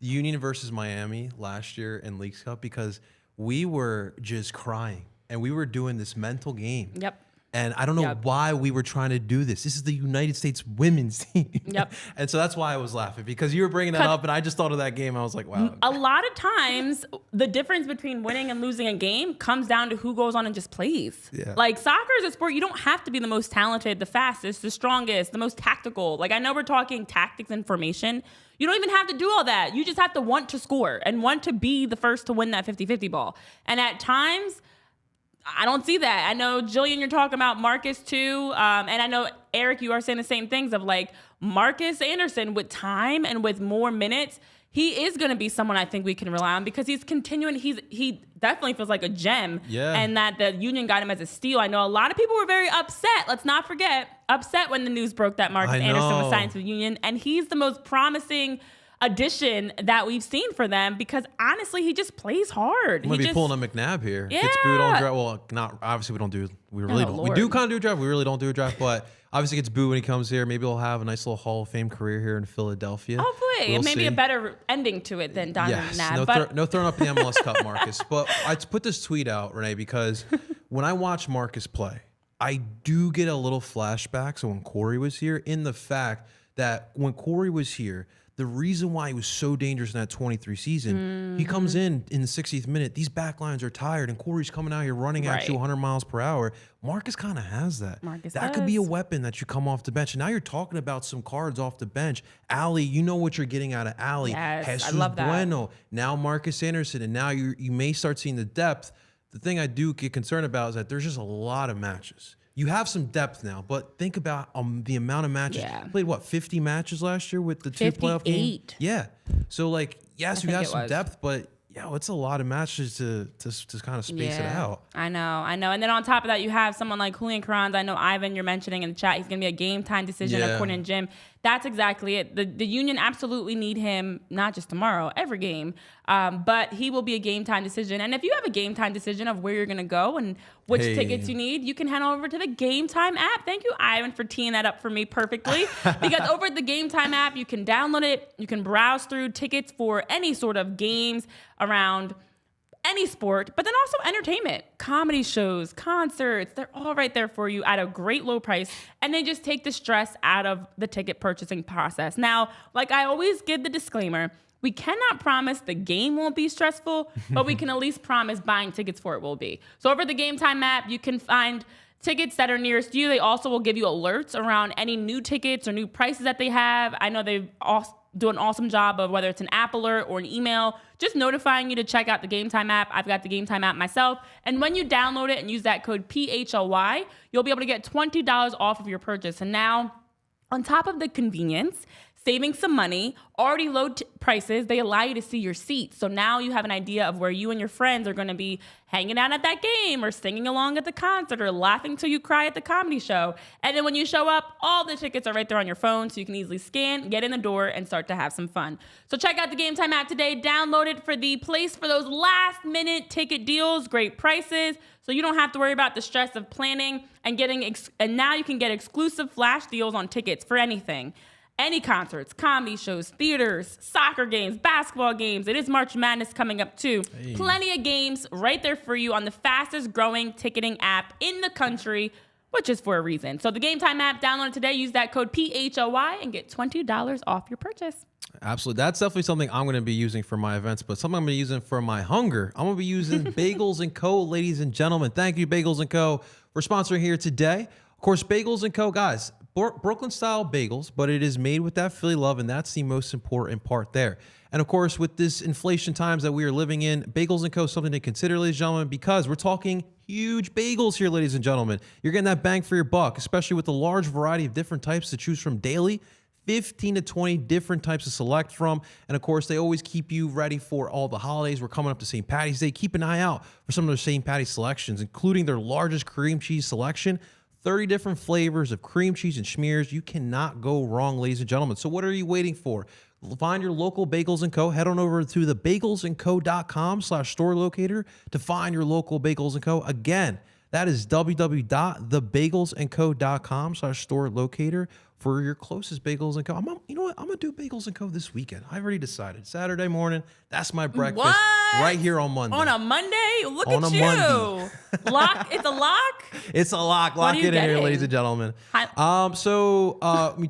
Union versus Miami last year in Leagues Cup because we were just crying. And we were doing this mental game. Yep. And I don't know why we were trying to do this. This is the United States women's team. Yep. And so that's why I was laughing, because you were bringing that up, and I just thought of that game. I was like, wow. A lot of times, the difference between winning and losing a game comes down to who goes on and just plays. Yeah. Like, soccer is a sport. You don't have to be the most talented, the fastest, the strongest, the most tactical. Like, I know we're talking tactics and formation. You don't even have to do all that. You just have to want to score and want to be the first to win that 50-50 ball. And at times, I don't see that. I know, Jillian, you're talking about Marcus too. And I know, Eric, you are saying the same things of like Marcus Anderson with time and with more minutes. He is going to be someone I think we can rely on because he's continuing. He definitely feels like a gem. Yeah. And that the Union got him as a steal. I know a lot of people were very upset. Let's not forget, upset when the news broke that Marcus Anderson was signed to the Union. And he's the most promising addition that we've seen for them because honestly, he just plays hard. I'm gonna be pulling a McNabb here. Yeah. Gets booed on draft. Well, not obviously we don't do. We really don't. Lord. We do kind of do a draft. We really don't do a draft, but obviously gets booed when he comes here. Maybe he'll have a nice little Hall of Fame career here in Philadelphia. Hopefully, it may be a better ending to it than Donovan McNabb. No throwing up the MLS Cup, Marcus. But I put this tweet out, Renee, because when I watch Marcus play, I do get a little flashbacks of when Corey was here. In the fact that when Corey was here, the reason why he was so dangerous in that 23 season, he comes in the 60th minute, these back lines are tired, and Corey's coming out here running at you 100 miles per hour. Marcus kind of has that. That could be a weapon that you come off the bench. And now you're talking about some cards off the bench. Ali, you know what you're getting out of Ali. Yes, Jesus I love that. Bueno, now Marcus Anderson, and now you may start seeing the depth. The thing I do get concerned about is that there's just a lot of matches. You have some depth now, but think about the amount of matches. Yeah. You played, 50 matches last year with the 2 playoff games? Yeah. So, like, yes, you have some depth, but, it's a lot of matches to kind of space it out. I know. And then on top of that, you have someone like Julian Carranza. I know, Ivan, you're mentioning in the chat, he's going to be a game-time decision according to Jim. That's exactly it. The Union absolutely need him, not just tomorrow, every game. But he will be a game-time decision. And if you have a game-time decision of where you're going to go and which tickets you need, you can head over to the Game Time app. Thank you, Ivan, for teeing that up for me perfectly. Because over at the Game Time app, you can download it. You can browse through tickets for any sort of games around any sport, but then also entertainment, comedy shows, concerts. They're all right there for you at a great low price, and they just take the stress out of the ticket purchasing process. Now, like I always give the disclaimer, we cannot promise the game won't be stressful, but we can at least promise buying tickets for it will be. So over the Game Time app, you can find tickets that are nearest you. They also will give you alerts around any new tickets or new prices that they have. I know they've also do an awesome job of whether it's an app alert or an email, just notifying you to check out the Game Time app. I've got the Game Time app myself. And when you download it and use that code PHLY, you'll be able to get $20 off of your purchase. And now, on top of the convenience, saving some money, already low prices, they allow you to see your seats. So now you have an idea of where you and your friends are going to be hanging out at that game or singing along at the concert or laughing till you cry at the comedy show. And then when you show up, all the tickets are right there on your phone, so you can easily scan, get in the door, and start to have some fun. So check out the Game Time app today. Download it for the place for those last-minute ticket deals, great prices, so you don't have to worry about the stress of planning and getting. And now you can get exclusive flash deals on tickets for anything. Any concerts, comedy shows, theaters, soccer games, basketball games. It is March Madness coming up too. Plenty of games right there for you on the fastest growing ticketing app in the country. which is for a reason. So the Game Time app, download it today. Use that code PHOY and get $20 off your purchase. Absolutely. That's definitely something I'm going to be using for my events, but something I'm going to be using for my hunger. I'm going to be using Bagels & Co., ladies and gentlemen. Thank you, Bagels & Co., for sponsoring here today. Of course, Bagels & Co., guys, Brooklyn-style bagels, but it is made with that Philly love, and that's the most important part there. And of course, with this inflation times that we are living in, Bagels & Co. is something to consider, ladies and gentlemen, because we're talking huge bagels here, ladies and gentlemen. You're getting that bang for your buck, especially with the large variety of different types to choose from daily. 15 to 20 different types to select from. And of course, they always keep you ready for all the holidays. We're coming up to St. Patty's Day. Keep an eye out for some of their St. Patty's selections, including their largest cream cheese selection. 30 different flavors of cream cheese and schmears. You cannot go wrong, ladies and gentlemen. So what are you waiting for? Find your local Bagels & Co. Head on over to thebagelsandco.com/store locator to find your local Bagels & Co. Again, that is www.thebagelsandco.com/store locator for your closest Bagels & Co. You know what? I'm going to do Bagels & Co. this weekend. I've already decided. Saturday morning, that's my breakfast. What? Right here on Monday. On a Monday? Look on at you. Monday. Lock. It's a lock? It's a lock. Lock it in here, ladies and gentlemen. Tyler and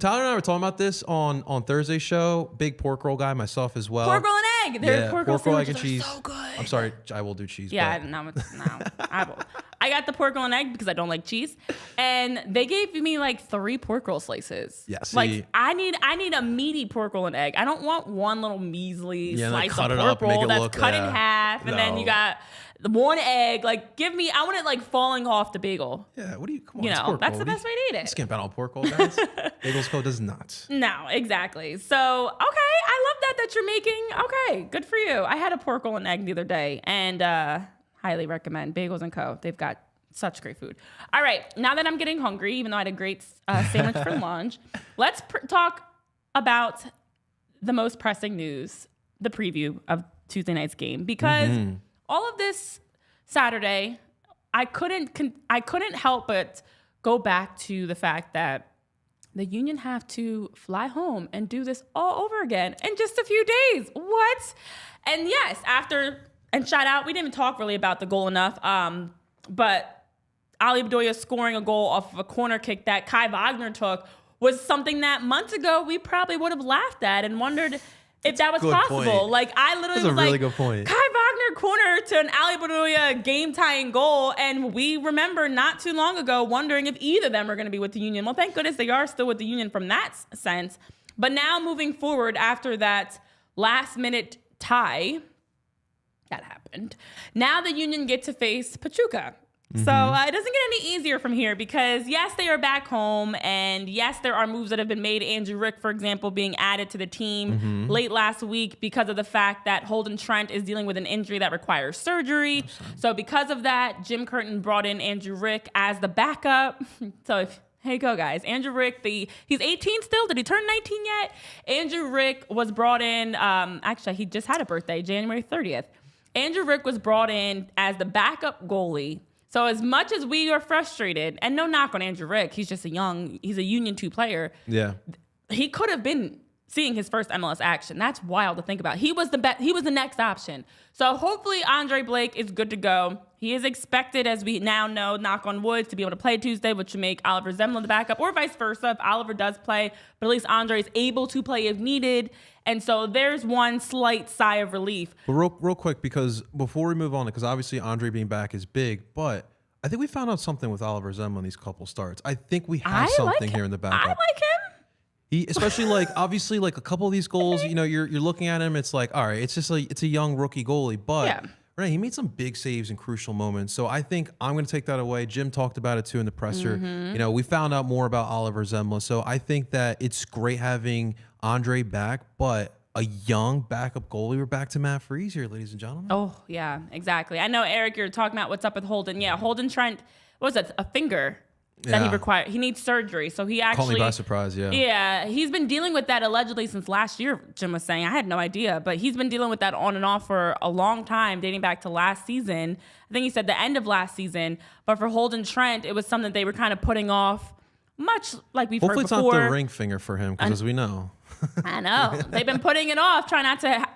I were talking about this on Thursday's show. Big pork roll guy, myself as well. Pork roll and egg. Their pork roll egg and cheese. So good. I'm sorry, I will do cheese. Yeah, no, I will. I got the pork roll and egg because I don't like cheese, and they gave me like 3 pork roll slices. Yes, like I need a meaty pork roll and egg. I don't want one little measly slice of pork roll that's cut in half, and then you got the one egg. Like, I want it like falling off the bagel. Yeah, what do you? Come on, you know, that's the best way to eat it. Skimp out on pork roll, guys. Bagels Co. does not. No, exactly. So, okay, I love that you're making. Okay, good for you. I had a pork roll and egg the other day, and highly recommend Bagels & Co. They've got such great food. All right, now that I'm getting hungry, even though I had a great sandwich for lunch, let's talk about the most pressing news, the preview of Tuesday night's game, because all of this Saturday, I couldn't help but go back to the fact that the Union have to fly home and do this all over again in just a few days. What? And yes, and shout out, we didn't even talk really about the goal enough, but Ali Bedoya scoring a goal off of a corner kick that Kai Wagner took was something that months ago we probably would have laughed at and wondered if that was possible. Point. Like, I literally was really good point. Kai Wagner corner to an Ali Bedoya game-tying goal, and we remember not too long ago wondering if either of them are going to be with the Union. Well, thank goodness they are still with the Union from that sense. But now moving forward after that last-minute tie that happened, now the Union get to face Pachuca. So it doesn't get any easier from here because, yes, they are back home. And, yes, there are moves that have been made. Andrew Rick, for example, being added to the team late last week because of the fact that Holden Trent is dealing with an injury that requires surgery. So because of that, Jim Curtin brought in Andrew Rick as the backup. So here you go, guys. Andrew Rick, he's 18 still. Did he turn 19 yet? Andrew Rick was brought in. Actually, he just had a birthday, January 30th. Andrew Rick was brought in as the backup goalie. So as much as we are frustrated, and no knock on Andrew Rick, he's just he's a Union 2 player. Yeah. He could have been seeing his first MLS action. That's wild to think about. He was the next option. So hopefully Andre Blake is good to go. He is expected, as we now know, knock on wood, to be able to play Tuesday, which would make Oliver Zemlin the backup, or vice versa. If Oliver does play, but at least Andre is able to play if needed. And so there's one slight sigh of relief. But real quick, because before we move on, because obviously Andre being back is big, but I think we found out something with Oliver Zemlin these couple starts. I think we have something here in the backup. I like him. He, especially obviously a couple of these goals, you're looking at him, it's like, all right, it's just it's a young rookie goalie, but Renee, he made some big saves in crucial moments. So I think I'm going to take that away. Jim talked about it too in the presser. We found out more about Oliver Zemlin. So I think that it's great having Andre back, but a young backup goalie. We're back to Matt Freese here, ladies and gentlemen. Oh, yeah, exactly. I know, Eric, you're talking about what's up with Holden. Yeah, Holden Trent, what was that, a finger that he required? He needs surgery. So he actually... Caught me by surprise, yeah. Yeah, he's been dealing with that allegedly since last year, Jim was saying. I had no idea, but he's been dealing with that on and off for a long time, dating back to last season. I think he said the end of last season. But for Holden Trent, it was something they were kind of putting off, much like we've heard before. Hopefully it's not the ring finger for him, because as we know... I know. They've been putting it off, trying not to,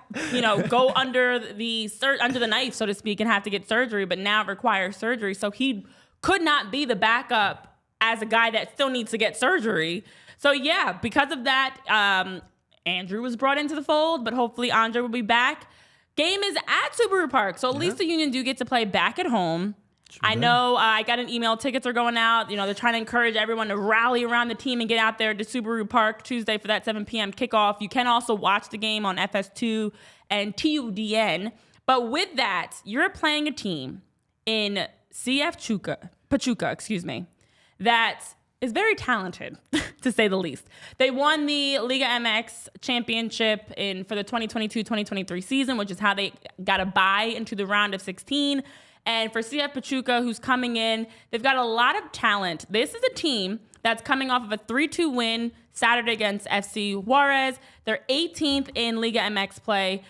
go under the knife, so to speak, and have to get surgery, but now it requires surgery. So he could not be the backup as a guy that still needs to get surgery. So yeah, because of that, Andrew was brought into the fold, but hopefully Andre will be back. Game is at Subaru Park, so at least the Union do get to play back at home. I know I got an email. Tickets are going out. They're trying to encourage everyone to rally around the team and get out there to Subaru Park Tuesday for that 7 p.m. kickoff. You can also watch the game on FS2 and TUDN. But with that, you're playing a team in Pachuca, that is very talented, to say the least. They won the Liga MX championship for the 2022-2023 season, which is how they got a bye into the round of 16. And for CF Pachuca, who's coming in, they've got a lot of talent. This is a team that's coming off of a 3-2 win Saturday against FC Juarez. They're 18th in Liga MX play,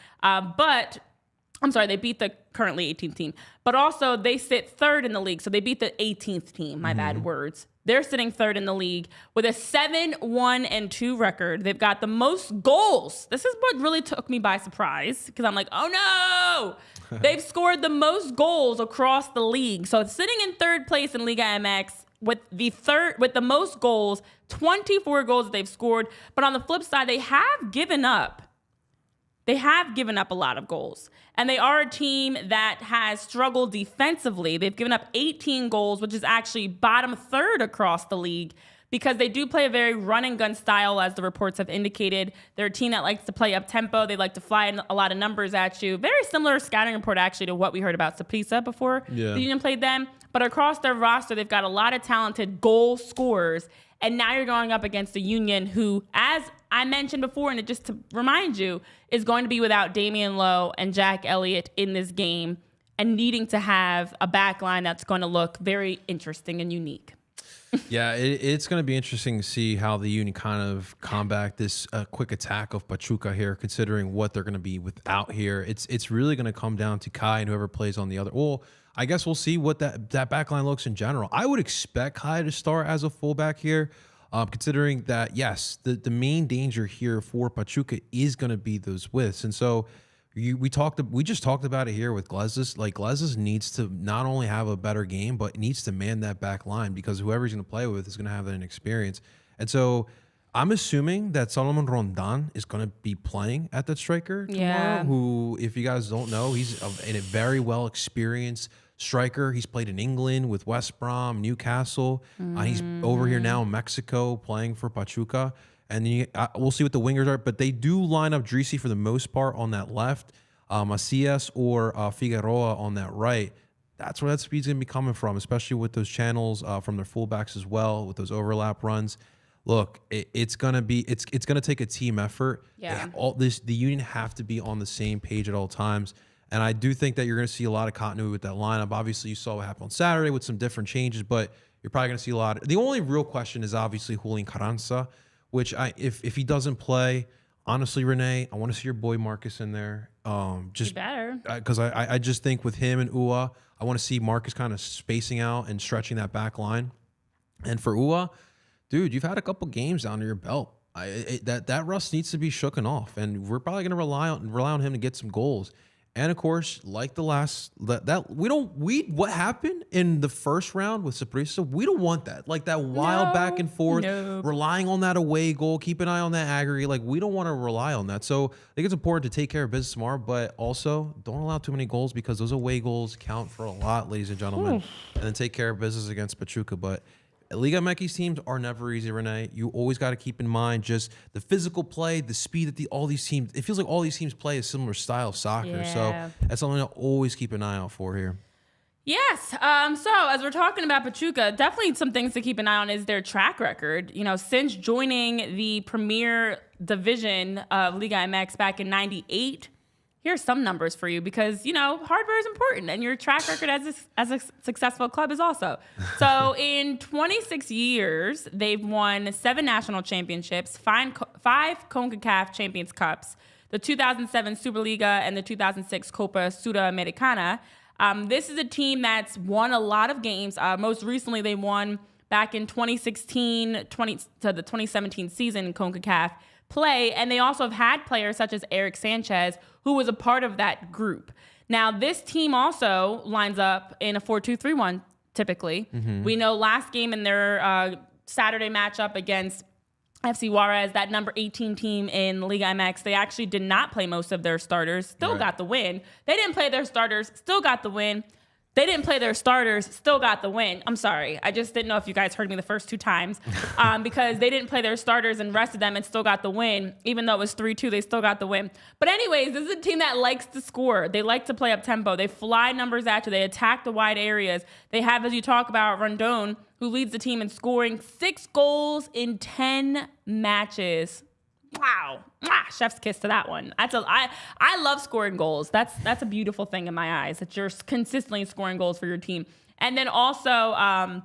they beat the currently 18th team. But also, they sit third in the league, so they beat the 18th team. My bad words. They're sitting third in the league with a 7-1-2 record. They've got the most goals. This is what really took me by surprise because I'm like, oh no! They've scored the most goals across the league. So sitting in third place in Liga MX with the most goals, 24 goals that they've scored. But on the flip side, they have given up. They have given up a lot of goals. And they are a team that has struggled defensively. They've given up 18 goals, which is actually bottom third across the league because they do play a very run-and-gun style, as the reports have indicated. They're a team that likes to play up-tempo. They like to fly in a lot of numbers at you. Very similar scouting report, actually, to what we heard about Zapata before the Union played them. But across their roster, they've got a lot of talented goal scorers. And now you're going up against a Union who, as I mentioned before, and just to remind you, is going to be without Damian Lowe and Jack Elliott in this game and needing to have a back line that's going to look very interesting and unique. Yeah, it's going to be interesting to see how the Union kind of combat this quick attack of Pachuca here, considering what they're going to be without here. It's really going to come down to Kai and whoever plays on the other. Well, I guess we'll see what that back line looks in general. I would expect Kai to start as a fullback here. Considering that, yes, the main danger here for Pachuca is going to be those widths. And so we just talked about it here with Glezis. Like, Glezis needs to not only have a better game, but needs to man that back line because whoever he's going to play with is going to have that experience. And so I'm assuming that Solomon Rondan is going to be playing at that striker tomorrow, who, if you guys don't know, he's a very well experienced striker. He's played in England with West Brom, Newcastle. He's over here now in Mexico playing for Pachuca. And we'll see what the wingers are. But they do line up Drisi for the most part on that left. Macias or Figueroa on that right. That's where that speed's going to be coming from, especially with those channels from their fullbacks as well, with those overlap runs. Look, it's gonna take a team effort. Yeah. The Union have to be on the same page at all times. And I do think that you're going to see a lot of continuity with that lineup. Obviously, you saw what happened on Saturday with some different changes, but you're probably going to see a lot. The only real question is obviously Julian Carranza, which if he doesn't play, honestly, Renee, I want to see your boy Marcus in there. Just better. Because I just think with him and Ua, I want to see Marcus kind of spacing out and stretching that back line. And for Ua, dude, you've had a couple games under your belt. That rust needs to be shooken off, and we're probably going to rely on him to get some goals. And of course, like the last what happened in the first round with Saprissa, we don't want that. Like that wild back and forth, relying on that away goal, keep an eye on that aggregate. Like we don't want to rely on that. So I think it's important to take care of business tomorrow, but also don't allow too many goals because those away goals count for a lot, ladies and gentlemen. And then take care of business against Pachuca. But Liga MX teams are never easy, Renee. You always got to keep in mind just the physical play, the speed that all these teams. It feels like all these teams play a similar style of soccer. Yeah. So that's something to always keep an eye out for here. Yes. So as we're talking about Pachuca, definitely some things to keep an eye on is their track record. Since joining the Premier Division of Liga MX back in '98. Here's some numbers for you because, hardware is important and your track record as a successful club is also. So in 26 years, they've won 7 national championships, 5 CONCACAF Champions Cups, the 2007 Superliga and the 2006 Copa Sudamericana. This is a team that's won a lot of games. Most recently, they won back in 2016 to the 2017 season in CONCACAF play, and they also have had players such as Eric Sanchez, who was a part of that group. Now, this team also lines up in a 4-2-3-1 typically. We know last game in their Saturday matchup against FC Juarez, that number 18 team in Liga MX, they actually did not play most of their starters, still got the win. They didn't play their starters, still got the win. They didn't play their starters, still got the win. I'm sorry. I just didn't know if you guys heard me the first 2 times because they didn't play their starters and rested them and still got the win. Even though it was 3-2, they still got the win. But anyways, this is a team that likes to score. They like to play up tempo. They fly numbers at you. They attack the wide areas. They have, as you talk about, Rondon, who leads the team in scoring 6 goals in 10 matches. Wow. Chef's kiss to that one. I love scoring goals. That's a beautiful thing in my eyes, that you're consistently scoring goals for your team. And then also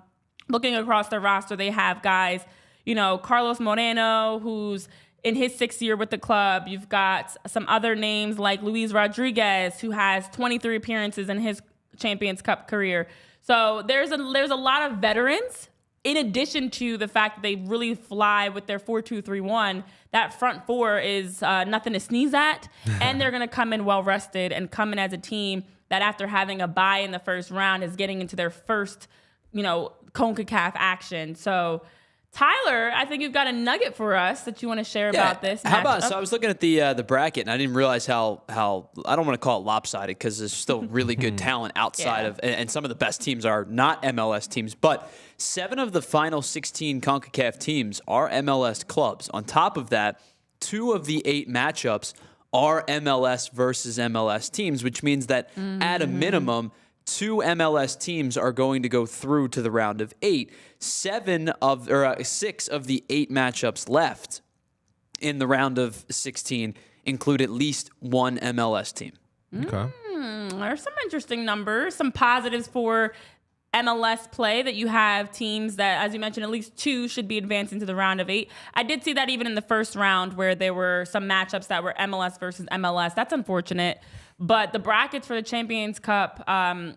looking across their roster, they have guys, Carlos Moreno, who's in his 6th year with the club. You've got some other names like Luis Rodriguez, who has 23 appearances in his Champions Cup career. So there's a lot of veterans, in addition to the fact that they really fly with their 4-2-3-1. That front 4 is nothing to sneeze at. And they're going to come in well-rested and come in as a team that, after having a bye in the first round, is getting into their first, CONCACAF action. So, Tyler, I think you've got a nugget for us that you want to share about this matchup. How about, so I was looking at the bracket, and I didn't realize how I don't want to call it lopsided, because there's still really good talent outside of, and some of the best teams are not MLS teams, but 7 of the final 16 CONCACAF teams are MLS clubs. On top of that, 2 of the 8 matchups are MLS versus MLS teams, which means that at a minimum, 2 MLS teams are going to go through to the round of 8. 6 of the 8 matchups left in the round of 16 include at least 1 MLS team. Okay. There's some interesting numbers, some positives for MLS play, that you have teams that, as you mentioned, at least 2 should be advancing to the round of 8. I did see that even in the first round, where there were some matchups that were MLS versus MLS. That's unfortunate. But the brackets for the Champions Cup, I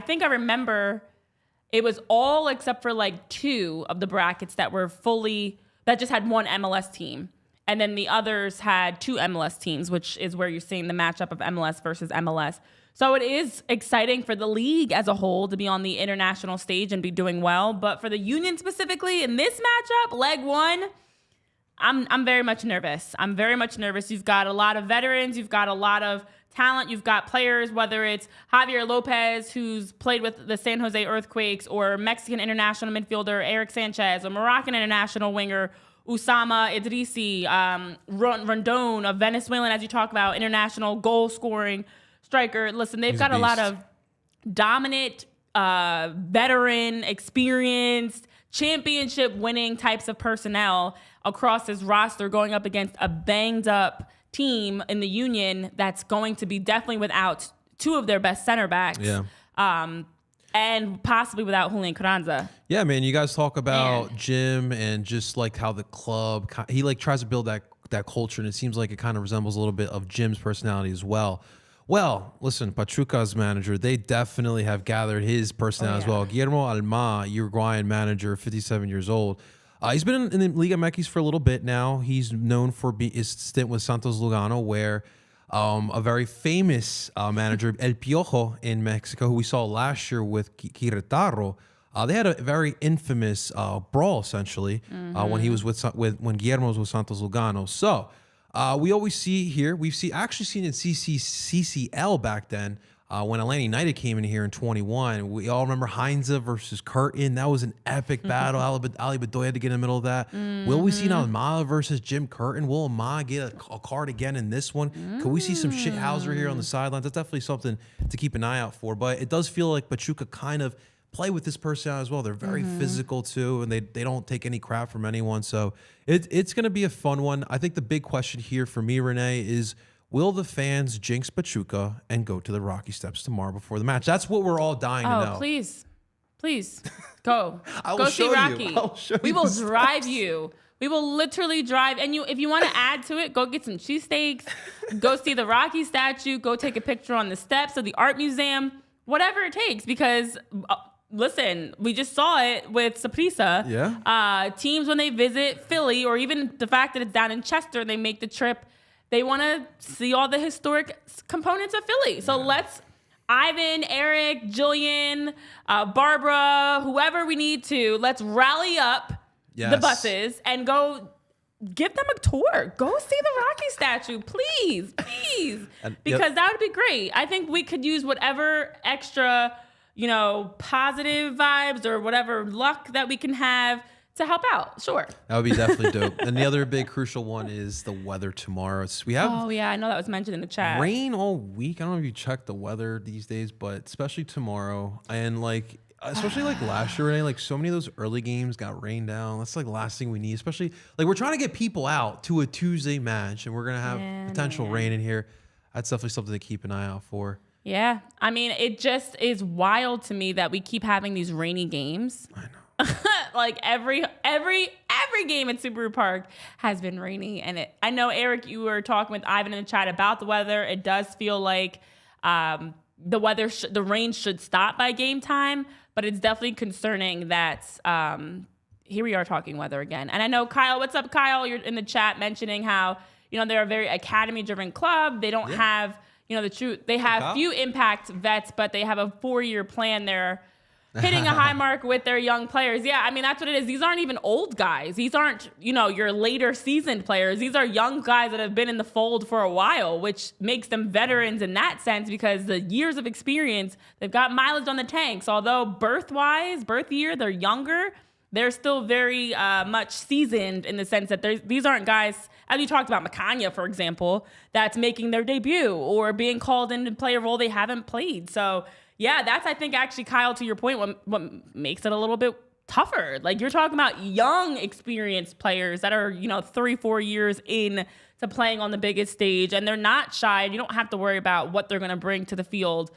think I remember it was all except for like 2 of the brackets that just had 1 MLS team. And then the others had 2 MLS teams, which is where you're seeing the matchup of MLS versus MLS. So it is exciting for the league as a whole to be on the international stage and be doing well. But for the Union specifically, in this matchup, leg 1, I'm very much nervous. You've got a lot of veterans. You've got a lot of talent. You've got players, whether it's Javier Lopez, who's played with the San Jose Earthquakes, or Mexican international midfielder Eric Sanchez, or Moroccan international winger Usama Idrisi, Rondon, a Venezuelan, as you talk about, international goal-scoring striker. Listen, they've got a lot of dominant, veteran, experienced, championship-winning types of personnel across this roster, going up against a banged-up team in the Union that's going to be definitely without 2 of their best center backs. Yeah. And possibly without Julian Carranza. Yeah, man, you guys talk about Jim and just like how the club, he like tries to build that culture, and it seems like it kind of resembles a little bit of Jim's personality as well. Well, listen, Pachuca's manager, they definitely have gathered his personality as well. Guillermo Alma, Uruguayan manager, 57 years old. He's been in the Liga MX for a little bit now. He's known for his stint with Santos Lugano, where a very famous manager, El Piojo in Mexico, who we saw last year with Querétaro, they had a very infamous brawl, essentially, when he was when Guillermo was with Santos Lugano. So we always see here, actually seen in CCL back then, when Atlanta United came in here in 21. We all remember Heinze versus Curtin. That was an epic battle. Ali Bedoya had to get in the middle of that. Will we see Almada versus Jim Curtin? Will Almada get a card again in this one? Could we see some shithousery here on the sidelines? That's definitely something to keep an eye out for. But it does feel like Pachuca kind of play with this personality as well. They're very physical too, and they don't take any crap from anyone. So it's going to be a fun one. I think the big question here for me, Renee, is will the fans jinx Pachuca and go to the Rocky Steps tomorrow before the match? That's what we're all dying to know. Please go. Go see Rocky. We will the drive you. We will literally drive. And if you want to add to it, go get some cheesesteaks. Go see the Rocky statue. Go take a picture on the steps of the art museum. Whatever it takes, because listen, we just saw it with Saprissa. Yeah. Teams, when they visit Philly, or even the fact that it's down in Chester, they make the trip. They want to see all the historic components of Philly. So Ivan, Eric, Jillian, Barbara, whoever we need to, let's rally up the buses and go give them a tour. Go see the Rocky statue, please. Because that would be great. I think we could use whatever extra, positive vibes or whatever luck that we can have to help out. Sure. That would be definitely dope. And the other big crucial one is the weather tomorrow. We have I know that was mentioned in the chat. Rain all week. I don't know if you check the weather these days, but especially tomorrow. And especially last year, Renee, so many of those early games got rained down. That's the last thing we need, especially we're trying to get people out to a Tuesday match and we're going to have potential rain in here. That's definitely something to keep an eye out for. Yeah. I mean, it just is wild to me that we keep having these rainy games. I know. every game at Subaru Park has been rainy, and I know, Eric, you were talking with Ivan in the chat about the weather. It does feel like the rain should stop by game time, but it's definitely concerning that here we are talking weather again. And I know Kyle, what's up, Kyle? You're in the chat mentioning how they're a very academy-driven club. They don't have they have few impact vets, but they have a 4-year plan there. Hitting a high mark with their young players. Yeah, I mean, that's what it is. These aren't even old guys. These aren't, your later seasoned players. These are young guys that have been in the fold for a while, which makes them veterans in that sense because the years of experience, they've got mileage on the tanks. Although birth year, they're younger, they're still very much seasoned in the sense that these aren't guys, as you talked about, Macania, for example, that's making their debut or being called in to play a role they haven't played. So, yeah, that's, I think, actually, Kyle, to your point, what makes it a little bit tougher. You're talking about young, experienced players that are, 3-4 years in to playing on the biggest stage, and they're not shy, and you don't have to worry about what they're going to bring to the field.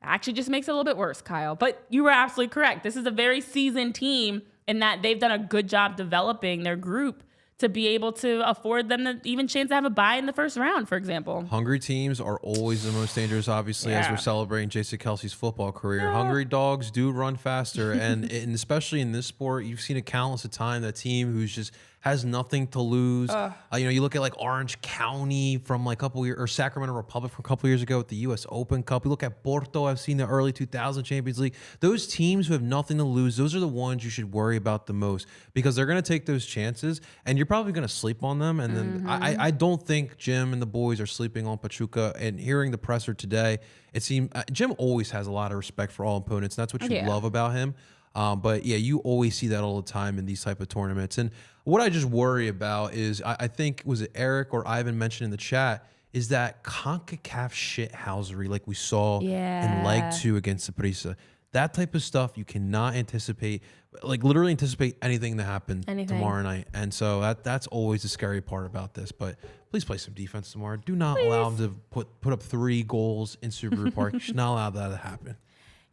Actually just makes it a little bit worse, Kyle. But you were absolutely correct. This is a very seasoned team in that they've done a good job developing their group to be able to afford them the even chance to have a bye in the first round, for example. Hungry teams are always the most dangerous, obviously, as we're celebrating Jason Kelsey's football career. Yeah. Hungry dogs do run faster, and especially in this sport, you've seen it countless of times, that team who's just has nothing to lose. You look at Orange County from a couple years, or Sacramento Republic from a couple years ago with the U.S. Open Cup. You look at Porto, I've seen the early 2000 Champions League. Those teams who have nothing to lose, those are the ones you should worry about the most because they're going to take those chances, and you're probably going to sleep on them. And then I don't think Jim and the boys are sleeping on Pachuca. And hearing the presser today, it seemed Jim always has a lot of respect for all opponents. And that's what you love about him. But yeah, you always see that all the time in these type of tournaments. And what I just worry about is, I think, was it Eric or Ivan mentioned in the chat, is that CONCACAF shithousery like we saw in leg 2 against Saprissa. That type of stuff you cannot anticipate, literally anticipate anything to happen tomorrow night. And so that's always the scary part about this. But please play some defense tomorrow. Do not allow them to put up 3 goals in Subaru Park. You should not allow that to happen.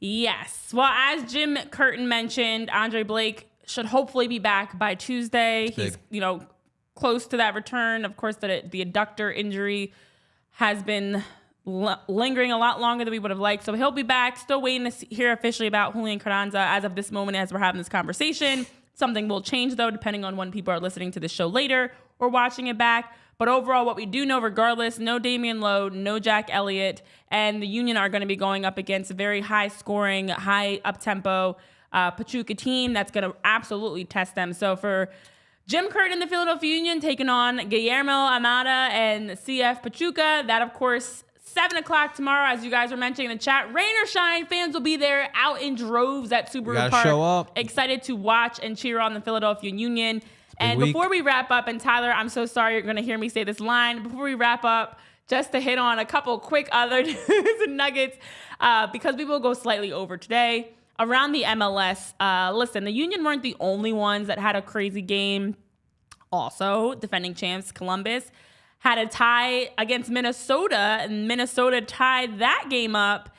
Yes. Well, as Jim Curtin mentioned, Andre Blake should hopefully be back by Tuesday. He's, close to that return. Of course, the adductor injury has been lingering a lot longer than we would have liked. So he'll be back. Still waiting to hear officially about Julian Carranza as of this moment as we're having this conversation. Something will change, though, depending on when people are listening to the show later or watching it back. But overall, what we do know, regardless, no Damian Lowe, no Jack Elliott, and the Union are going to be going up against a very high-scoring, high up-tempo Pachuca team that's going to absolutely test them. So for Jim Curtin and the Philadelphia Union taking on Guillermo Amada and CF Pachuca, that, of course, 7 o'clock tomorrow, as you guys were mentioning in the chat. Rain or shine, fans will be there out in droves at Subaru Park. Show up. Excited to watch and cheer on the Philadelphia Union. And before we wrap up, and Tyler, I'm so sorry you're going to hear me say this line. Before we wrap up, just to hit on a couple quick other news and nuggets, because we will go slightly over today. Around the MLS, listen, the Union weren't the only ones that had a crazy game. Also, defending champs Columbus had a tie against Minnesota, and Minnesota tied that game up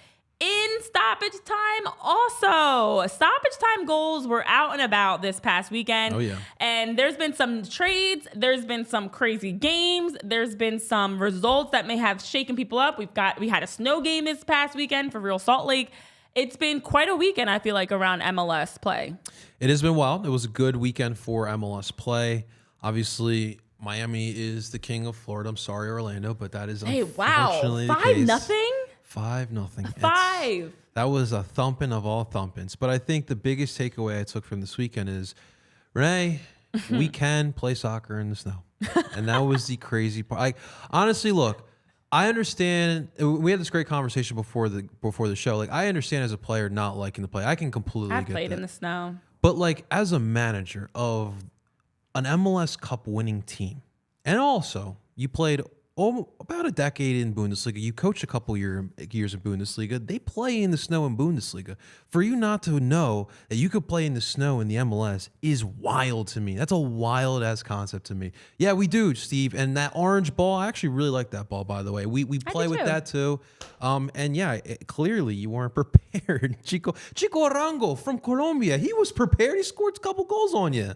in stoppage time also. Stoppage time goals were out and about this past weekend. Oh, yeah. And there's been some trades. There's been some crazy games. There's been some results that may have shaken people up. We had a snow game this past weekend for Real Salt Lake. It's been quite a weekend, I feel like, around MLS play. It has been wild. It was a good weekend for MLS play. Obviously, Miami is the king of Florida. I'm sorry, Orlando, but that is unfortunately the case. 5-0? 5-0. 5. That was a thumping of all thumpings. But I think the biggest takeaway I took from this weekend is, Renee, we can play soccer in the snow. And that was the crazy part. Honestly, look, I understand. We had this great conversation before the show. Like, I understand as a player not liking the play. I can completely I've get played that. in the snow. But like, as a manager of an MLS Cup winning team, and also you played about a decade in Bundesliga. You coached a couple years in Bundesliga. They play in the snow in Bundesliga. For you not to know that you could play in the snow in the MLS is wild to me. That's a wild-ass concept to me. Yeah, we do, Steve. And that orange ball, I actually really like that ball, by the way. We play with that too. And yeah, clearly you weren't prepared. Chico Arango from Colombia, he was prepared. He scored a couple goals on you.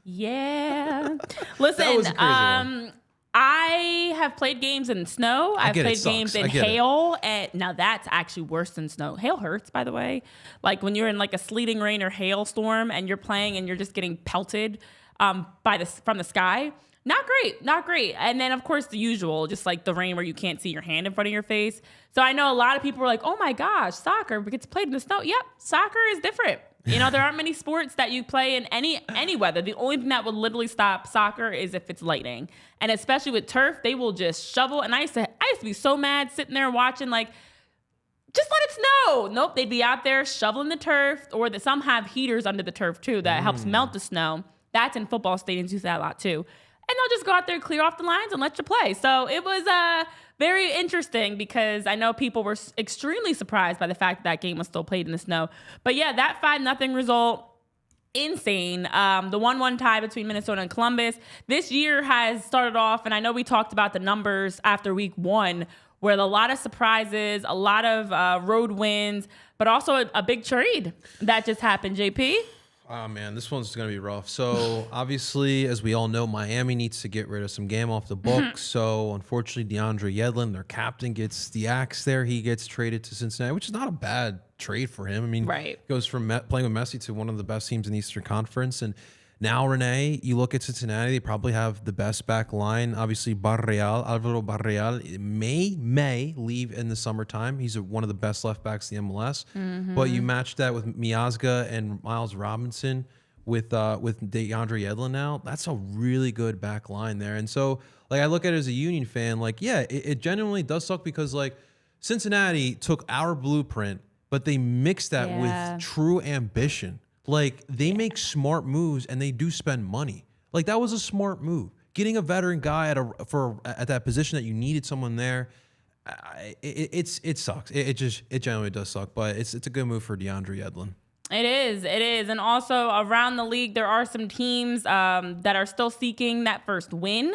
Yeah. Listen, That was a crazy one. I have played games in snow. I've played games in hail, and now that's actually worse than snow. Hail hurts, by the way. Like when you're in like a sleeting rain or hailstorm and you're playing and you're just getting pelted from the sky. Not great. And then of course the usual, just like the rain where you can't see your hand in front of your face. So I know a lot of people are like, "Oh my gosh, soccer gets played in the snow." Yep, soccer is different. You know, there aren't many sports that you play in any weather. The only thing that would literally stop soccer is if it's lightning. And especially with turf, they will just shovel. And I used to be so mad sitting there watching, like, just let it snow. Nope, they'd be out there shoveling the turf, or some have heaters under the turf too that helps melt the snow. That's in football stadiums, use that a lot too. And they'll just go out there, clear off the lines, and let you play. So it was very interesting because I know people were extremely surprised by the fact that game was still played in the snow. But yeah, that 5-0 result, insane. The 1-1 tie between Minnesota and Columbus. This year has started off, and I know we talked about the numbers after week 1, where a lot of surprises, a lot of road wins, but also a big trade that just happened, JP. Oh, man, this one's going to be rough. So, obviously, as we all know, Miami needs to get rid of some game off the books. So, unfortunately, DeAndre Yedlin, their captain, gets the axe there. He gets traded to Cincinnati, which is not a bad trade for him. I mean, goes from playing with Messi to one of the best teams in the Eastern Conference. And now, Renee, you look at Cincinnati, they probably have the best back line. Obviously, Alvaro Barreal may leave in the summertime. He's one of the best left backs in the MLS. But you match that with Miazga and Miles Robinson with DeAndre Yedlin now. That's a really good back line there. And so, like, I look at it as a Union fan, like, yeah, it genuinely does suck because, like, Cincinnati took our blueprint, but they mixed that with true ambition. Like, they make smart moves and they do spend money. Like, that was a smart move. Getting a veteran guy at that position that you needed someone there, it sucks. It generally does suck, but it's a good move for DeAndre Yedlin. It is. And also around the league, there are some teams that are still seeking that first win.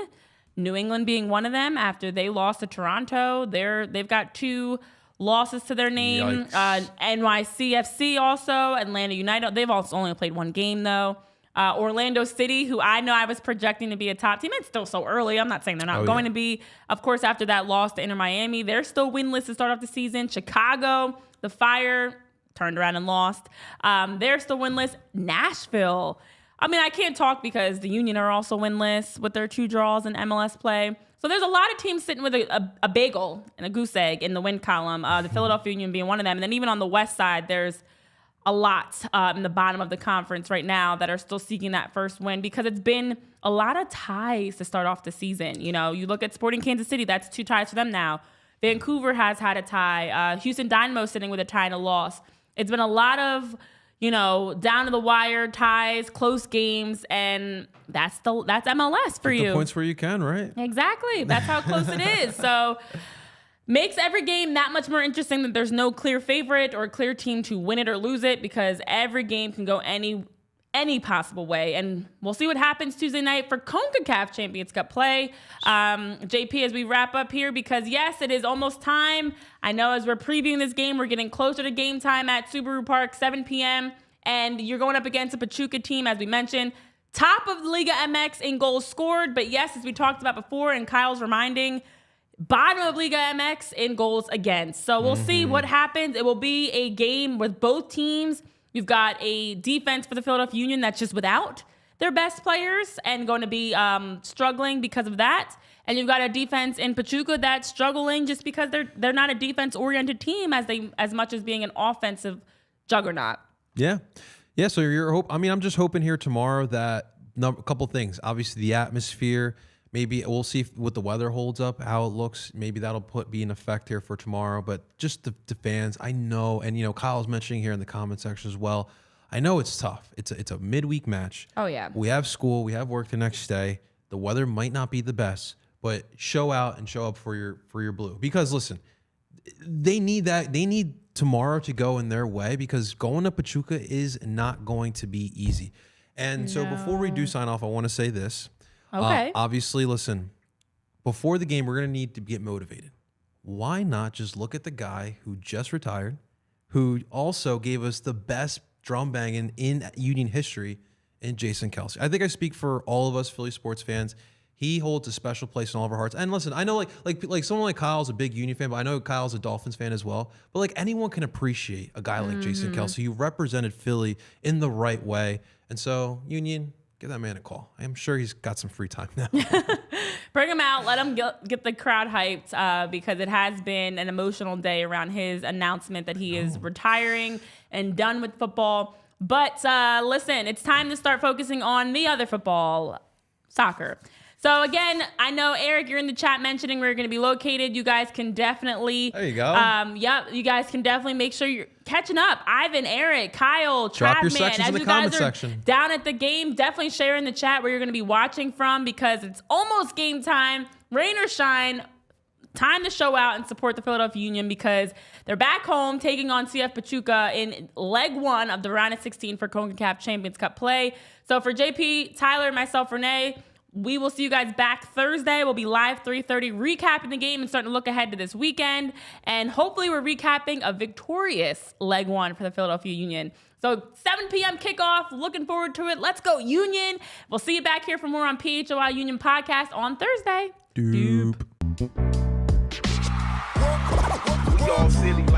New England being one of them after they lost to Toronto. They've got 2 losses to their name. NYCFC also, Atlanta United. They've also only played 1 game though. Orlando City, who I know I was projecting to be a top team. It's still so early. I'm not saying they're not going to be. Of course, after that loss to Inter Miami, they're still winless to start off the season. Chicago, the Fire, turned around and lost. They're still winless. Nashville. I mean, I can't talk because the Union are also winless with their 2 draws in MLS play. So there's a lot of teams sitting with a bagel and a goose egg in the win column, the Philadelphia Union being one of them. And then even on the west side, there's a lot in the bottom of the conference right now that are still seeking that first win because it's been a lot of ties to start off the season. You know, you look at Sporting Kansas City, that's 2 ties for them now. Vancouver has had a tie. Houston Dynamo sitting with a tie and a loss. It's been a lot of, down to the wire ties, close games, and that's MLS for you. The points where you can, right? Exactly. That's how close it is. So makes every game that much more interesting that there's no clear favorite or clear team to win it or lose it because every game can go any possible way. And we'll see what happens Tuesday night for CONCACAF Champions Cup play. JP, as we wrap up here, because yes, it is almost time. I know as we're previewing this game, we're getting closer to game time at Subaru Park, 7 p.m. And you're going up against a Pachuca team, as we mentioned, top of the Liga MX in goals scored. But yes, as we talked about before, and Kyle's reminding, bottom of Liga MX in goals against. So we'll see what happens. It will be a game with both teams. You've got a defense for the Philadelphia Union that's just without their best players and going to be struggling because of that. and you've got a defense in Pachuca that's struggling just because they're not a defense-oriented team as much as being an offensive juggernaut. Yeah. So I'm just hoping here tomorrow that a couple things. Obviously, the atmosphere. Maybe we'll see what the weather holds up, how it looks. Maybe that'll be an effect here for tomorrow. But just the fans, I know, and Kyle's mentioning here in the comment section as well. I know it's tough. It's a midweek match. Oh yeah. We have school, we have work the next day. The weather might not be the best, but show out and show up for your blue. Because listen, they need that. They need tomorrow to go in their way because going to Pachuca is not going to be easy. And so before we do sign off, I want to say this. Okay. Obviously, listen, before the game, we're going to need to get motivated. Why not just look at the guy who just retired, who also gave us the best drum banging in Union history in Jason Kelce? I think I speak for all of us Philly sports fans. He holds a special place in all of our hearts. And listen, I know like someone like Kyle's a big Union fan, but I know Kyle's a Dolphins fan as well. But like anyone can appreciate a guy like Jason Kelce who represented Philly in the right way. And so, Union, give that man a call. I'm sure he's got some free time now. Bring him out. Let him get the crowd hyped because it has been an emotional day around his announcement that he is retiring and done with football. But listen, it's time to start focusing on the other football, soccer. So again, I know, Eric, you're in the chat mentioning where you're going to be located. You guys can definitely... There you go. You guys can definitely make sure you're catching up. Ivan, Eric, Kyle, Drop your Travman, sections in the comment section. Down at the game, definitely share in the chat where you're going to be watching from because it's almost game time. Rain or shine, time to show out and support the Philadelphia Union because they're back home taking on CF Pachuca in leg 1 of the round of 16 for CONCACAF Champions Cup play. So for JP, Tyler, myself, Renee, we will see you guys back Thursday. We'll be live 3:30 recapping the game and starting to look ahead to this weekend. And hopefully we're recapping a victorious leg 1 for the Philadelphia Union. So 7 p.m. kickoff. Looking forward to it. Let's go, Union. We'll see you back here for more on PHOI Union Podcast on Thursday. Doop. We all silly.